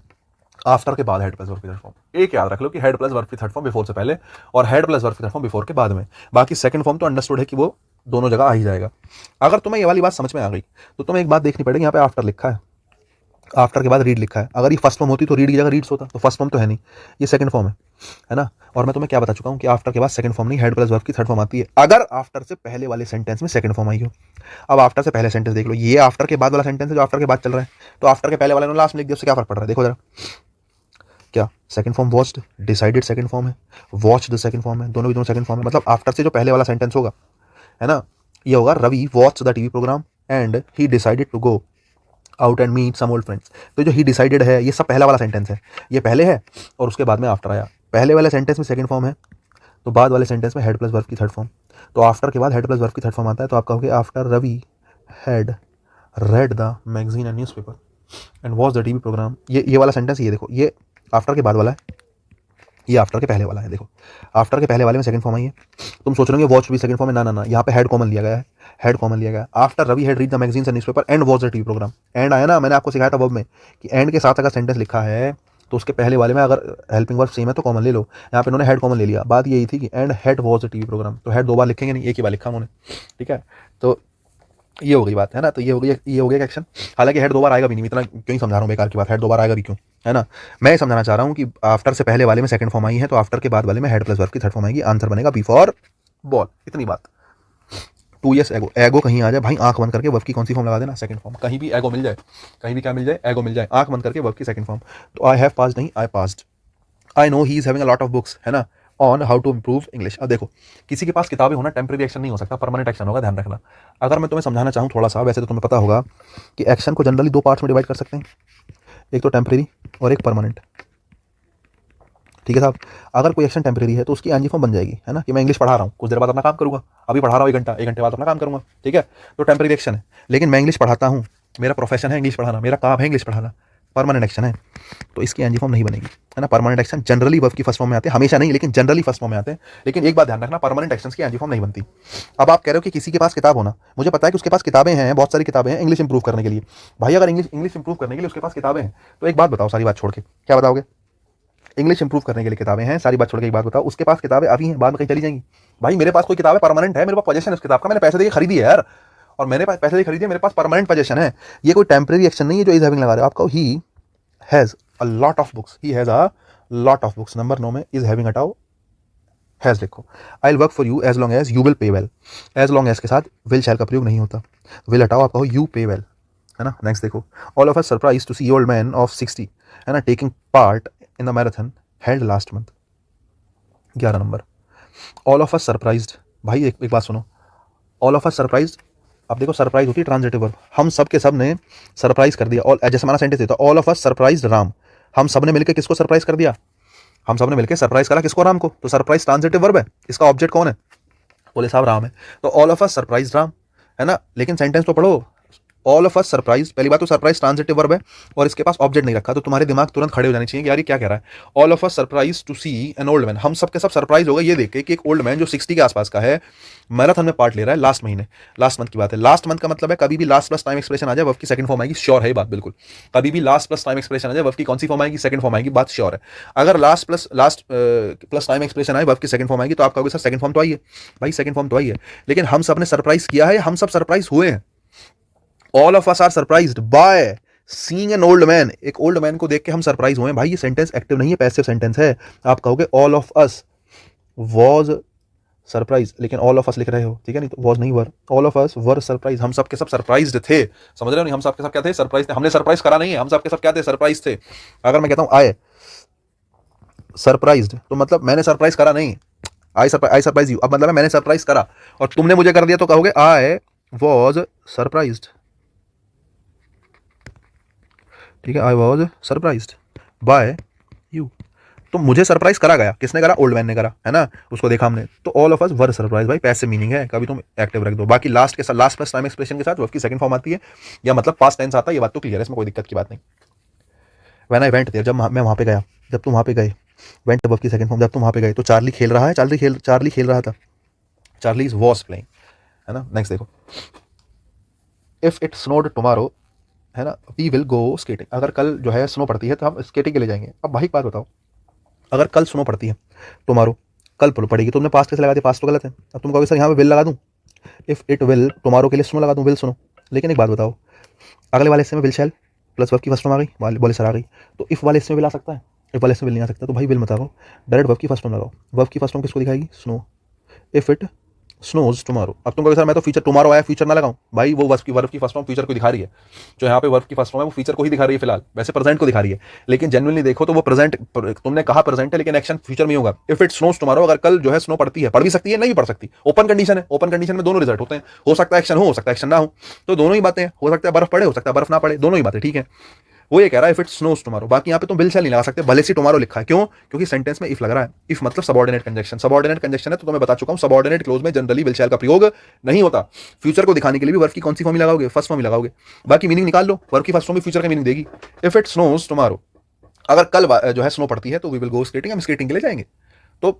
S1: आफ्टर के बाद हेड प्लस वर्ब की थर्ड फॉर्म। एक याद रख लो कि हेड प्लस वर्ब की थर्ड फॉर्म बिफोर से पहले और हेड प्लस वर्ब की थर्ड फॉर्म बिफोर के बाद में। बाकी सेकंड फॉर्म तो अंडरस्टूड है कि वो दोनों जगह आ ही जाएगा। अगर तुम्हें ये वाली बात समझ में आ गई तो तुम्हें एक बात देखनी पड़ेगी, यहाँ पे आफ्टर लिखा है, आफ्टर के बाद रीड लिखा है। अगर ये फर्स्ट फॉर्म होती तो रीड की जगह रीड्स होता, तो फर्स्ट फॉर्म तो है नहीं, ये सेकंड फॉर्म है ना। और मैं तुम्हें क्या बता चुका हूँ कि आफ्टर के बाद सेकंड फॉर्म नहीं, हेड प्लस वर्ब की थर्ड फॉर्म आती है अगर आफ्टर से पहले वाले सेंटेंस में सेकंड फॉर्म आई हो। अब आफ्टर से पहले सेंटेंस देख लो, ये आफ्टर के बाद वाला सेंटेंस है जो आफ्टर के बाद चल रहा है, तो आफ्टर के पहले वाले ने लास्ट में लिख दिया, उससे क्या फर्क पड़ रहा है, देखो जरा। क्या second form watched, decided second form है, वॉच द सेकंड फॉर्म है, दोनों भी दोनों सेकंड फॉर्म है। मतलब आफ्टर से जो पहले वाला सेंटेंस होगा, है ना, ये होगा Ravi watch the TV programme and he decided to go out and meet some old friends. तो जो ही डिसाइडेड है ये सब पहला वाला सेंटेंस है, ये पहले है और उसके बाद में आफ्टर आया। पहले वाले सेंटेंस में सेकंड फॉर्म है तो बाद वाले सेंटेंस में हेड प्लस वर्ब की थर्ड फॉर्म। तो आफ्टर के बाद हेड प्लस वर्ब की थर्ड फॉर्म आता है, तो आप कहोगे after Ravi had read the magazine and newspaper and watch the TV programme. ये वाला सेंटेंस, ये देखो, ये आफ्टर के बाद वाला है, ये आफ्टर के पहले वाला है। देखो आफ्टर के पहले वाले में सेकंड फॉर्म आई है, तुम सोच रहे हो वॉच भी सेकंड फॉर्म है, ना ना ना, यहाँ पे हेड कॉमन लिया गया है, हेड कॉमन लिया गया। After Ravi had read the magazines and newspaper and watch the TV programme. And आया ना, मैंने आपको सिखाया था वर्ब में कि एंड के साथ अगर सेंटेंस लिखा है तो उसके पहले वाले में अगर हेल्पिंग वर्ब सेम है तो कॉमन ले लो। यहाँ पे उन्होंने हेड कॉमन ले लिया, बात यही थी कि and had watch the TV programme, तो हेड दो बार लिखेंगे नहीं, एक ही बार लिखा उन्होंने, ठीक है। तो ये हो गई बात, है ना। तो ये हो गया एक्शन। हालांकि हेड दो बार आएगा भी नहीं, इतना क्यों ही समझा रहा हूँ बेकार की बात, हेड दो बार आएगा भी क्यों, है ना। मैं ये समझाना चाह रहा हूँ कि आफ्टर से पहले वाले में सेकंड फॉर्म आई है तो आफ्टर के बाद वाले में हेड प्लस वर्ब की थर्ड फॉर्म आएगी। आंसर बनेगा बिफोर बॉल, इतनी बात। 2 years एगो, एगो कहीं आ जाए भाई, आंख बंद करके वर्ब की कौन सी फॉर्म लगा देना, सेकंड फॉर्म। कहीं भी एगो मिल जाए, कहीं भी क्या मिल जाए, एगो मिल जाए, आंख बंद करके वर्ब की सेकंड फॉर्म। तो आई हैव पास्ड नहीं, I passed. I know he is having a lot of books, है ना, on how to improve English. अब देखो, किसी के पास किताबें होना टेम्परेरी एक्शन नहीं हो सकता, परमानेंट एक्शन होगा, ध्यान रखना। अगर मैं तुम्हें समझाना चाहूँ थोड़ा सा, वैसे तो तुम्हें पता होगा कि एक्शन को जनरली 2 पार्ट्स में डिवाइड कर सकते हैं, एक तो टेम्परेरी और एक परमानेंट, ठीक है साहब। अगर कोई एक्शन टेम्परेरी है तो उसकी एनजी फॉर्म बन जाएगी, है ना, कि मैं इंग्लिश पढ़ा रहा हूँ, कुछ देर बाद अपना काम करूँगा, अभी पढ़ा रहा हूँ 1 घंटा, 1 घंटे बाद अपना काम करूँगा, ठीक है, तो टेम्परेरी एक्शन है। लेकिन मैं इंग्लिश पढ़ाता हूँ, मेरा प्रोफेशन है इंग्लिश पढ़ाना, मेरा काम है इंग्लिश पढ़ाना, परमानेंट एक्शन है, तो इसकी एनजी फॉर्म नहीं बनेगी, है ना। परमानेंट एक्शन जनरली वर्ब की फर्स्ट फॉर्म में आते हैं, हमेशा नहीं लेकिन जनरली फर्स्ट फॉर्म में आते हैं। लेकिन एक बात ध्यान रखना, परमानेंट एक्शन की एनजी फॉर्म नहीं बनती। अब आप कह रहे हो कि किसी के पास किताब होना, मुझे पता है कि उसके पास किताबें हैं, बहुत सारी किताबें हैं इंग्लिश इंप्रूव करने के लिए। भाई अगर इंग्लिश इंप्रूव करने के लिए उसके पास किताबें हैं तो एक बात बताओ, सारी बात छोड़ के क्या बताओगे, इंग्लिश इंप्रूव करने के लिए किताबें हैं, सारी बात छोड़ के एक बात बताओ, उसके पास किताबें अभी हैं, बाद में कहीं चली जाएंगी। भाई मेरे पास कोई किताब है, परमानेंट है, मेरे पास पोजीशन है उस किताब का, मैंने पैसे देके खरीदी है यार, और मैंने पैसे देके खरीदी है, मेरे पास परमानेंट पोजीशन है। ये कोई टेम्परेरी एक्शन नहीं है जो इज हैविंग लगा रहे हो। आपको he has a lot of books, he has a lot of books, number 9 में इज हैविंग हटाओ, हैज लिखो। I will work for you as long as you will pay well. As long as के साथ will शैल का प्रयोग नहीं होता, will हटाओ, आप कहो यू पे वेल, है ना। नेक्स्ट देखो, all of us surprise to see old man of 60, है ना, taking part in the marathon held last month, 11 नंबर। ऑल ऑफ अस सरप्राइज्ड, भाई एक बात सुनो, ऑल ऑफ अस सरप्राइज्ड, अब देखो सरप्राइज होती है ट्रांजिटिव वर्ब, हम सब के सब ने सरप्राइज कर दिया। ऑल, जैसे हमारा सेंटेंस देता है all of us surprised Ram, हम सब ने मिलकर किसको सरप्राइज कर दिया, हम सब ने मिलकर सरप्राइज करा किसको, राम को। तो सरप्राइज ट्रांजिटिव वर्ब है, इसका ऑब्जेक्ट कौन है, बोले साहब राम है, तो all of us surprised Ram, है ना। लेकिन सेंटेंस तो पढ़ो, ऑल ऑफ अस सरप्राइज, पहली बात तो सरप्राइज ट्रांजिटिव वर्ब है और इसके पास ऑब्जेक्ट नहीं रखा, तो तुम्हारे दिमाग तुरंत खड़े हो जाने चाहिए कि यार ये क्या कह रहा है। All of us surprise to see an old man, हम सब के सब सरप्राइज हो गए ये देख के कि एक ओल्ड मैन जो 60 के आसपास का है मैराथन में पार्ट ले रहा है लास्ट महीने, लास्ट मंथ की बात है। लास्ट मंथ का मतलब है कभी भी लास्ट प्लस टाइम एक्सप्रेशन आ जाए वर्ब की सेकंड फॉर्म आएगी, श्योर है ये बात बिल्कुल। कभी भी लास्ट प्लस टाइम एक्सप्रेशन आ जाए वर्ब की कौन सी फॉर्म आएगी, सेकंड फॉर्म आएगी, बात श्योर है। अगर लास्ट प्लस टाइम एक्सप्रेशन आए वर्ब की सेकंड फॉर्म आएगी तो आप कहोगे सर सेकंड फॉर्म तो आई है, भाई सेकंड फॉर्म तो आई है, लेकिन हम सब ने सरप्राइज किया है, हम सब सरप्राइज हुए हैं। All of us are surprised by seeing an old man, एक ओल्ड मैन को देख के हम सरप्राइज हुए हैं। भाई ये सेंटेंस एक्टिव नहीं है, पैसिव सेंटेंस है। आप कहोगे all of us was surprise, लेकिन ऑल ऑफ अस लिख रहे हो, ठीक है नहीं, तो वॉज नहीं were, all of us were surprise, हम सब के सब सरप्राइज्ड थे, समझ रहे हो नहीं, हम सब के सब क्या थे, सरप्राइज थे, हमने सरप्राइज करा नहीं है, हम सब के सब क्या थे, सरप्राइज थे। अगर मैं कहता हूँ आई सरप्राइज्ड, तो मतलब मैंने सरप्राइज करा नहीं, आई सरप्राइज यू, अब मतलब है मैंने सरप्राइज करा और तुमने मुझे कर दिया, तो कहोगे आई वॉज सरप्राइज्ड, ठीक है, I was surprised bye you. तो मुझे सरप्राइज करा गया, किसने करा, ओल्ड मैन ने करा, है ना, उसको देखा हमने, तो all of us were surprise, भाई पैसे मीनिंग है, कभी तुम एक्टिव रख दो, बाकी लास्ट के साथ, लास्ट प्लस टाइम एक्सप्रेशन के साथ वर्ब की सेकंड फॉर्म आती है, या मतलब पास्ट टेंस आता है, ये बात तो क्लियर है, इसमें कोई दिक्कत की बात नहीं। व्हेन आई वेंट देयर, जब मैं वहां पे गया, जब तुम वहां पे गए, वेंट वर्ब की सेकंड फॉर्म, जब तुम वहां पे गए, तो चार्ली खेल रहा है, चार्ली खेल रहा था, चार्ली इज वॉज प्लेइंग, है ना। नेक्स्ट देखो, इफ इट स्नोड टुमारो, है ना, वी विल गो स्केटिंग, अगर कल जो है स्नो पड़ती है तो हम स्केटिंग के लिए जाएंगे। अब भाई एक बात बताओ, अगर कल स्नो पड़ती है, टुमारो कल पड़ेगी, तुमने पास्ट कैसे लगा दिया, पास्ट तो गलत है, अब तुम कहोगे सर यहाँ पे विल लगा दूं, इफ इट विल टुमारो के लिए स्नो लगा दूं, विल सुनो, लेकिन एक बात बताओ, अगले वाले हिस्से में विल शैल प्लस वर्ब की फर्स्ट फॉर्म आ गई, बोले सर आ गई, तो इफ वाले हिस्से में विल आ सकता है, इफ वाले हिस्से में विल नहीं आ सकता, तो भाई विल मत लगाओ, डायरेक्ट वर्ब की फर्स्ट फॉर्म लगाओ, वर्ब की फर्स्ट फॉर्म किसको दिखाएगी, snow, if it snows tomorrow. अब तुम कहोगे सर मैं तो फ्यूचर टुमारो आया फ्यूचर ना लगाऊं, भाई वो वर्ब की फर्स्ट फॉर्म फ्यूचर को दिखा रही है, जो यहाँ पे वर्ब की फर्स्ट फॉर्म है वो फ्यूचर को ही दिखा रही है फिलहाल, वैसे प्रेजेंट को दिखा रही है, लेकिन जेन्युइनली देखो तो वो प्रेजेंट, तुमने कहा प्रेजेंट है लेकिन एक्शन फ्यूचर में ही होगा। इफ इट स्नोज टुमारो, अगर कल जो है स्नो पड़ती है, पड़ भी सकती है नहीं भी पड़ सकती, ओपन कंडीशन है, ओपन कंडीशन में दोनों रिजल्ट होते हैं, हो सकता है एक्शन हो सकता है एक्शन ना हो, तो दोनों ही बातें, हो सकता है बर्फ पड़े, हो सकता है बर्फ ना पड़े, दोनों ही बातें ठीक है। वो ये कह रहा है इफ इट स्नोज टुमारो, बाकी यहाँ पे तुम विल शैल नहीं लगा सकते, भले से टुमारो लिखा है, क्यों, क्योंकि सेंटेंस में इफ लग रहा है, इफ मतलब सबऑर्डिनेट कंजंक्शन, सबऑर्डिनेट कंजंक्शन है तो तुम्हें बता चुका हूं, सबऑर्डिनेट क्लोज में जनरली विल शैल का प्रयोग नहीं होता, फ्यूचर को दिखाने के लिए भी वर्ब की कौन सी फॉर्म लगाओगे, फर्स्ट फॉर्म लगाओगे, बाकी मीनिंग निकाल लो, वर्ब की फर्स्ट फॉर्म भी फ्यूचर का मीनिंग देगी। इफ इट स्नोज टुमारो, अगर कल जो है स्नो पड़ती है तो वी विल गो स्केटिंग, हम स्केटिंग के लिए जाएंगे, तो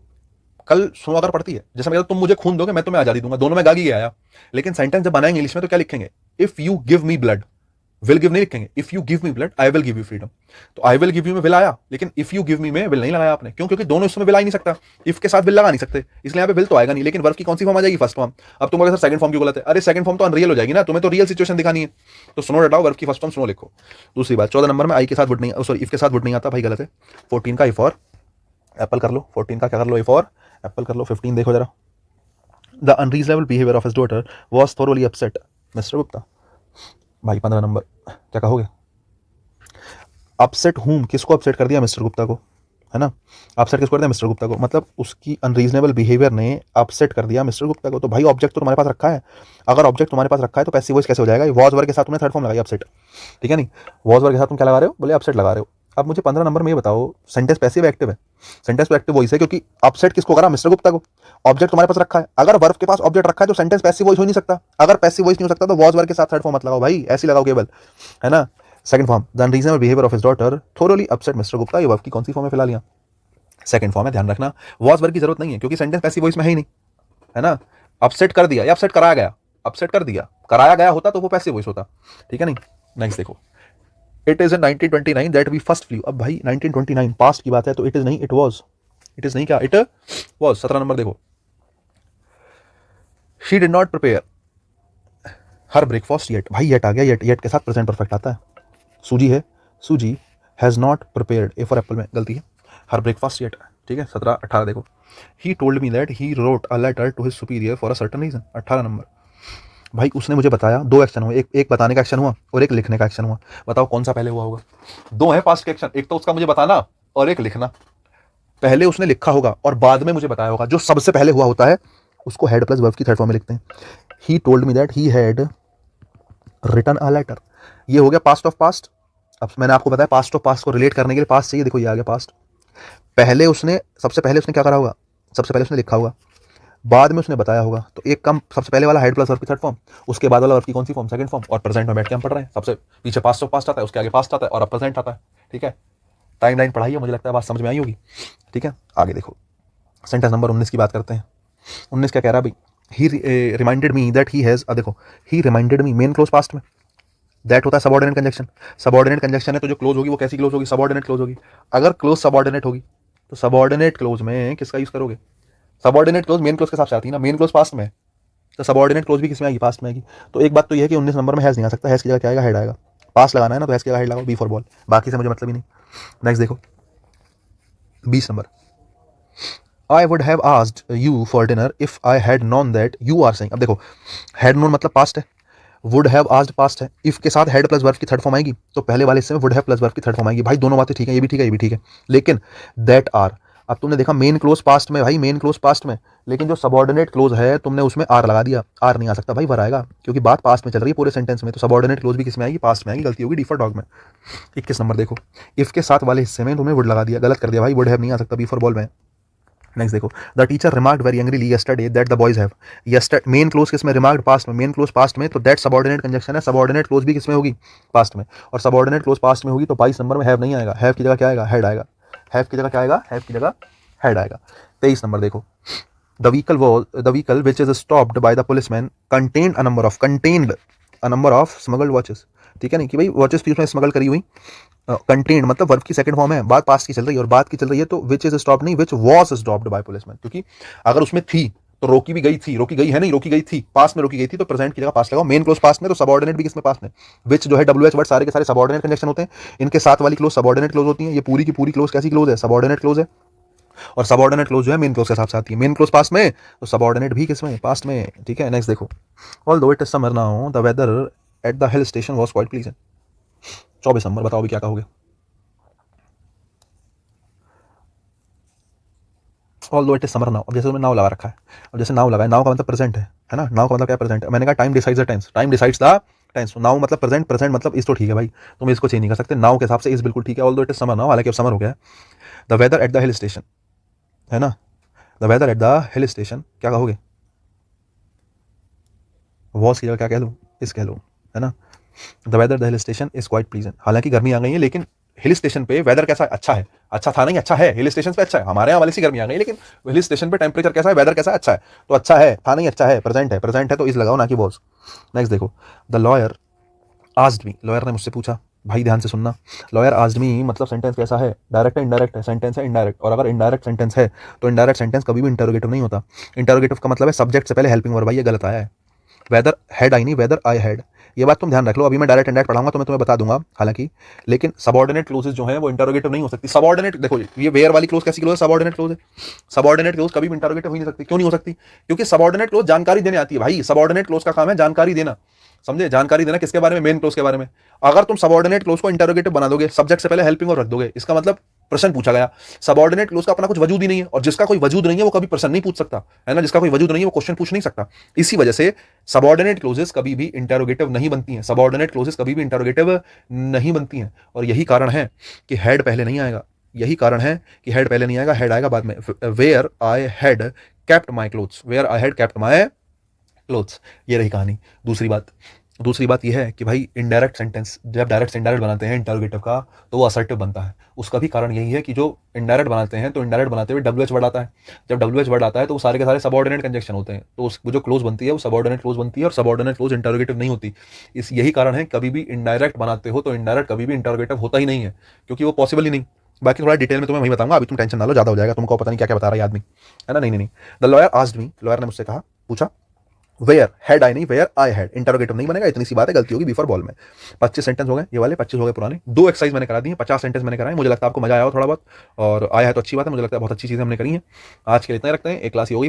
S1: कल स्नो अगर पड़ती है, जैसे मैं तुम मुझे खून दोगे मैं तुम्हें आजादी दूंगा, दोनों में गागी गया आया, लेकिन सेंटेंस जब बनाएंगे इंग्लिश में तो क्या लिखेंगे, if you give me blood, will give नहीं लिखेंगे, if you give me blood I will give you freedom, तो आई विल गिव यू में विल आया, लेकिन इफ यू गिव मी में विल नहीं लगाया आपने, क्यों, क्योंकि दोनों इसमें विल आ ही नहीं सकता, इफ के साथ विल लगा नहीं सकते, इसलिए यहाँ पे विल तो आएगा नहीं, लेकिन वर्ब की कौन सी फॉर्म आ जाएगी, फर्स्ट फॉर्म। अब तुम अगर सर सेकंड फॉर्म क्यों गलत है, अरे सेकंड फॉर्म तो अनरियल हो जाएगी ना, तुम्हें तो रियल सिचुएशन दिखानी है, तो स्नो हटाओ, वर्ब की फर्स्ट फॉर्म स्नो लिखो। दूसरी बात 14 नंबर में आई के साथ वुड नहीं, सॉरी इफ के साथ वुड नहीं आता, भाई गलत है। 14 का इफ और एप्पल कर लो, 14 का क्या कर लो, इफ और एप्पल कर लो। 15 देखो जरा, the unreasonable behaviour of his daughter was thoroughly upset mister Gupta, भाई 15 नंबर क्या कहोगे, अपसेट हूम, किसको अपसेट कर दिया, मिस्टर गुप्ता को, है ना, अपसेट किसको कर दिया, मिस्टर गुप्ता को, मतलब उसकी अनरीजनेबल बिहेवियर ने अपसेट कर दिया मिस्टर गुप्ता को, तो भाई ऑब्जेक्ट तो तुम्हारे पास रखा है, अगर ऑब्जेक्ट तुम्हारे पास रखा है तो पैसिव वॉइस कैसे हो जाएगा, वॉज वर्ग के साथ तुमने थर्ड फॉर्म लगाई अपसेट, ठीक है नहीं, वॉज वर्ग के साथ तुम क्या लगा रहे हो, बोले अपसेट लगा रहे हो। अब मुझे 15 नंबर में ये बताओ, सेंटेंस पैसिव एक्टिव है, सेंटेंस तो एक्टिव वॉइस है, क्योंकि अपसेट किसको करा, मिस्टर गुप्ता को, ऑब्जेक्ट तुम्हारे पास रखा है, अगर वर्ब के पास ऑब्जेक्ट रखा है तो सेंटेंस पैसिव वॉइस हो नहीं सकता, अगर पैसिव वॉइस नहीं हो सकता तो वॉज वर्ग के साथ थर्ड फॉर्म मत लगाओ भाई, ऐसी लगाओ केवल, है ना। Second form, the unreasonable behaviour of his daughter thoroughly upset mister Gupta, ये वर्ब की कौन सी फॉर्म है फिलहाल यहाँ, सेकंड फॉर्म है, ध्यान रखना, वॉज वर्ग की जरूरत नहीं है क्योंकि सेंटेंस पैसिव वॉइस में है ही नहीं, है ना, अपसेट कर दिया या अपसेट कराया गया, अपसेट कर दिया, कराया गया होता तो वो पैसिव वॉइस होता, ठीक है नहीं। नेक्स्ट देखो, it is in 1929 that we first flew, अब भाई 1929 पास्ट की बात है तो इट इज नहीं, इट वॉज, इट इज नहीं क्या, इट वॉज। 17 नंबर देखो, she did not prepare her breakfast yet, भाई येट आ गया, येट के साथ प्रेजेंट परफेक्ट आता है, सूजी है, सूजी has not prepared, A for Apple में गलती है, हर ब्रेकफास्ट येट, ठीक है। 17 18 देखो, he told me that he wrote a letter to his superior for a certain reason, 18 number, भाई उसने मुझे बताया, दो एक्शन हुए, एक बताने का एक्शन हुआ और एक लिखने का एक्शन हुआ, बताओ कौन सा पहले हुआ होगा, दो है पास्ट के एक्शन, एक तो उसका मुझे बताना और एक लिखना, पहले उसने लिखा होगा और बाद में मुझे बताया होगा, जो सबसे पहले हुआ होता है उसको हेड प्लस वर्ब की थर्ड फॉर्म में लिखते हैं। He told me that he had written a letter, ये हो गया पास्ट ऑफ पास्ट, अब मैंने आपको बताया पास्ट ऑफ पास्ट को रिलेट करने के लिए पास्ट चाहिए, देखो ये आ गया पास्ट, पहले उसने, सबसे पहले उसने क्या करा होगा, सबसे पहले उसने लिखा होगा, बाद में उसने बताया होगा, तो एक कम, सबसे पहले वाला हेड प्लस वर्ब की थर्ड फॉर्म, उसके बाद वाला वर्ब की कौन सी फॉर्म, सेकंड फॉर्म, और प्रेजेंट में बैठ के हम पढ़ रहे हैं, सबसे पीछे पास्ट ऑफ पास्ट आता है, उसके आगे पास्ट आता है और अब प्रेजेंट आता है, ठीक है। टाइमलाइन पढ़ाई है, मुझे लगता है बात समझ में आई होगी, ठीक है। आगे देखो, सेंटेंस नंबर 19 की बात करते हैं। 19 क्या कह रहा है भाई, he reminded me that he has, देखो he reminded me, main clause past में, दैट होता है सबऑर्डिनेट कंजक्शन, सबऑर्डिनेट कंजक्शन है तो जो क्लोज होगी वो कैसी क्लोज होगी, सबऑर्डिनेट क्लोज होगी, अगर क्लोज सबऑर्डिनेट होगी तो सबऑर्डिनेट क्लोज में किसका यूज करोगे, सबऑर्डिनेट क्लोज मेन क्लोज के हिसाब से आती है ना, मेन क्लोज पास्ट में, तो सबऑर्डिनेट क्लोज भी किसमें आएगी, पास्ट में आएगी। तो एक बात तो यह है कि 19 नंबर में हैज नहीं आ सकता, हैज की जगह क्या आएगा, हेड आएगा, पास लगाना है ना तो हैज की जगह हेड लगाओ, बी फॉर बॉल, बाकी से मुझे मतलब ही नहीं। नेक्स्ट देखो 20 number, I would have asked you for dinner if I had known that you are saying. अब देखो, हैड नोन मतलब पास्ट है, वुड हैव आस्क्ड पास्ट है, इफ के साथ हैड प्लस वर्ब की थर्ड फॉर्म आएगी, तो पहले वाले हिस्से में वुड हैव प्लस वर्ब की थर्ड फॉर्म आएगी। भाई दोनों बातें ठीक है, ये भी ठीक है, ये भी ठीक है, लेकिन दैट आर, अब तुमने देखा मेन क्लोज पास्ट में, भाई मेन क्लोज पास्ट में, लेकिन जो सबऑर्डिनेट क्लोज है तुमने उसमें आर लगा दिया, आर नहीं आ सकता भाई, वर आएगा, क्योंकि बात पास्ट में चल रही है पूरे सेंटेंस में, तो सबऑर्डिनेट क्लोज भी किस में आएगी, पास्ट में आएगी, गलती होगी डिफर डॉग में। 21 नंबर देखो, इफ के साथ वाले हिस्से में तुमने वुड लगा दिया, गलत कर दिया भाई, वुड हैव नहीं आ सकता बिफोर बॉल में। नेक्स्ट देखो, the teacher remarked very angrily yesterday that the boys have, यस्टर main close किसमें, रिमार्क्ड पास्ट में, मेन क्लोज पास्ट में, तो दैट सबऑर्डिनेट कंजक्शन है, सबऑर्डिनेट क्लोज भी किसमें होगी, पास्ट में, और सबऑर्डिनेट क्लोज पास्ट में होगी तो 22 नंबर में हैव नहीं आएगा, हैव की जगह क्या आएगा, हैड आएगा, हैव की जगह क्या आएगा, हैव की जगह हैड आएगा। 23 नंबर देखो, the vehicle which is stopped by the policeman contained a number of smuggled watches, ठीक है नहीं कि भाई वॉचेस थी उसमें स्मगल करी हुई, कंटेन्ड मतलब वर्ब की सेकंड फॉर्म है, बात पास्ट की चल रही है और बात की चल रही है, तो विच इज स्टॉप्ड नहीं, which was stopped bye policeman, क्योंकि अगर उसमें थी तो रोकी भी गई थी, रोकी गई है नहीं, रोकी गई थी, पास्ट में रोकी गई थी, तो प्रेजेंट की जगह पास्ट लगाओ, मेन क्लोज पास्ट में, तो सबऑर्डिनेट भी किसमें, पास्ट में, विच जो है डब्ल्यू एच वर्ड सारे के सारे सबऑर्डिनेट कंजक्शन होते हैं, इनके साथ वाली क्लोज सबऑर्डिनेट क्लोज होती है, ये पूरी की पूरी क्लोज कैसी क्लोज है, सबऑर्डिनेट क्लोज है, और सबऑर्डिनेट क्लोज जो है मेन क्लोज के साथ आती है, मेन क्लोज पास्ट में तो सबऑर्डिनेट भी किसमें, पास्ट में, ठीक है। नेक्स्ट देखो, although it is summer now the weather at the hill station was quite pleasant. 24 number बताओ भी क्या कहोगे। Although it is summer now, अब जैसे तुमने नाउ लगा रखा है, अब जैसे नाउ लगा है, नाउ का मतलब प्रेजेंट है ना, नाउ का मतलब क्या, प्रेजेंट है, मैंने कहा time decides the tense, time decides the tense, now मतलब प्रेजेंट, प्रेजेंट मतलब इस, तो ठीक है भाई, तुम इसको चेंज नहीं कर सकते, नाउ के हिसाब से इस बिल्कुल ठीक है, although it is summer now, हालांकि अब समर हो गया है। The weather at the hill station, है ना, the weather at the hill station क्या कहोगे, वॉज की जगह क्या कह लूँ, इस कह लूँ, है ना, the whether the hill station is quite pleasant, हालांकि गर्मी आ गई है, लेकिन हिल स्टेशन पे वेदर कैसा है, अच्छा है, अच्छा था नहीं, अच्छा है, हिल स्टेशन पे अच्छा है, हमारे यहाँ वाली सी गर्मी आ गई, लेकिन हिल स्टेशन पे टेम्परेचर कैसा है, वेदर कैसा है, अच्छा है, तो अच्छा है, था नहीं, अच्छा है, प्रेजेंट है तो इस लगाओ ना कि वॉज। नेक्स्ट देखो, the lawyer asked me, lawyer ने मुझसे पूछा, भाई ध्यान से सुनना, लॉयर आस्क्ड मी मतलब सेंटेंस कैसा है, डायरेक्ट है इनडायरेक्ट है, सेंटेंस है इनडायरेक्ट, और अगर इनडायरेक्ट सेंटेंस है तो इनडायरेक्ट सेंटेंस कभी भी इंटरोगेटिव नहीं होता, इंटरोगेटिव का मतलब है सब्जेक्ट से पहले हेल्पिंग वर्ब, भाई ये गलत आया है, वेदर हैड आई नहीं, वेदर आई हैड, ये बात तुम ध्यान रख लो, अभी मैं डायरेक्ट इनडायरेक्ट पढ़ाऊंगा तो मैं तुम्हें बता दूंगा हालांकि, लेकिन सबऑर्डिनेट क्लोजेस जो है वो इंटरोगेटिव नहीं हो सकती, सबऑर्डिनेट देखो ये वेयर वाली क्लोज कैसी क्लोज है, सबऑर्डिनेट क्लोज है, सबऑर्डिनेट क्लोज कभी भी इंटरोगेटिव हो नहीं सकती, क्यों नहीं हो सकती, क्योंकि सबऑर्डिनेट क्लोज जानकारी देने आती है, भाई सबऑर्डिनेट क्लोज का काम है जानकारी देना, समझे, जानकारी देना किसके बारे में, मेन क्लोज के बारे में, अगर तुम सबऑर्डिनेट क्लोज को इंटरोगेटिव बना दोगे, सब्जेक्ट से पहले हेल्पिंग और रख दोगे, इसका मतलब प्रश्न पूछा गया, सबऑर्डिनेट क्लोज का अपना कुछ वजूद ही नहीं है, और जिसका कोई वजूद नहीं है वो कभी प्रश्न नहीं पूछ सकता, है ना, जिसका कोई वजूद नहीं है वो क्वेश्चन पूछ नहीं सकता, इसी वजह से सबऑर्डिनेट क्लोजेस कभी भी इंटरोगेटिव नहीं बनती हैं, सबऑर्डिनेट क्लोजेस कभी भी इंटरोगेटिव नहीं बनती हैं, और यही कारण है कि हेड पहले नहीं आएगा, यही कारण है कि हेड पहले नहीं आएगा, हेड आएगा बाद में, where I had kept my clothes, where I had kept my clothes, ये रही कहानी। दूसरी बात यह है कि भाई इनडायरेक्ट सेंटेंस जब डायरेक्ट से इनडायरेक्ट बनाते हैं इंटरोगेटिव का, तो वो असर्टिव बनता है, उसका भी कारण यही है कि जो इनडायरेक्ट बनाते हैं तो इनडायरेक्ट बनाते हुए डब्ल्यू एच वर्ड आता है, जब डब्ल्यू एच वर्ड आता है तो वो सारे के सारे सबऑर्डिनेट कंजक्शन होते हैं, तो वो जो क्लोज बनती है वो सबऑर्डिनेट क्लोज बनती है, और सबऑर्डिनेट क्लोज इंटरोगेटिव नहीं होती, इस यही कारण है कभी भी इनडायरेक्ट बनाते हो तो इनडायरेक्ट कभी भी इंटरोगेटिव होता ही नहीं है, क्योंकि वो पॉसिबल ही नहीं। बाकी थोड़ा डिटेल में तुम्हें वही बताऊंगा, अभी तुम टेंशन ना लो, ज्यादा हो जाएगा, तुमको पता नहीं क्या क्या बता रहा है आदमी, है ना, नहीं, the lawyer asked me, lawyer ने मुझसे कहा, पूछा, वेयर हैड आई नहीं, वेयर आई हैड, इंटरोगेटिव नहीं बनेगा, इतनी सी बात है, गलती होगी बिफोर बॉल में। 25 सेंटेंस हो गए, ये वाले 25 हो गए पुराने, 2 एक्सरसाइज मैंने करा दी है, 50 सेंटेंस मैंने कराए, मुझे लगता है आपको मजा आया हो थोड़ा बहुत, और आया है तो अच्छी बात है, मुझे लगता है बहुत अच्छी चीजें हमने करी हैं। आज के लिए इतना ही रखते हैं, एक क्लास ही होगी।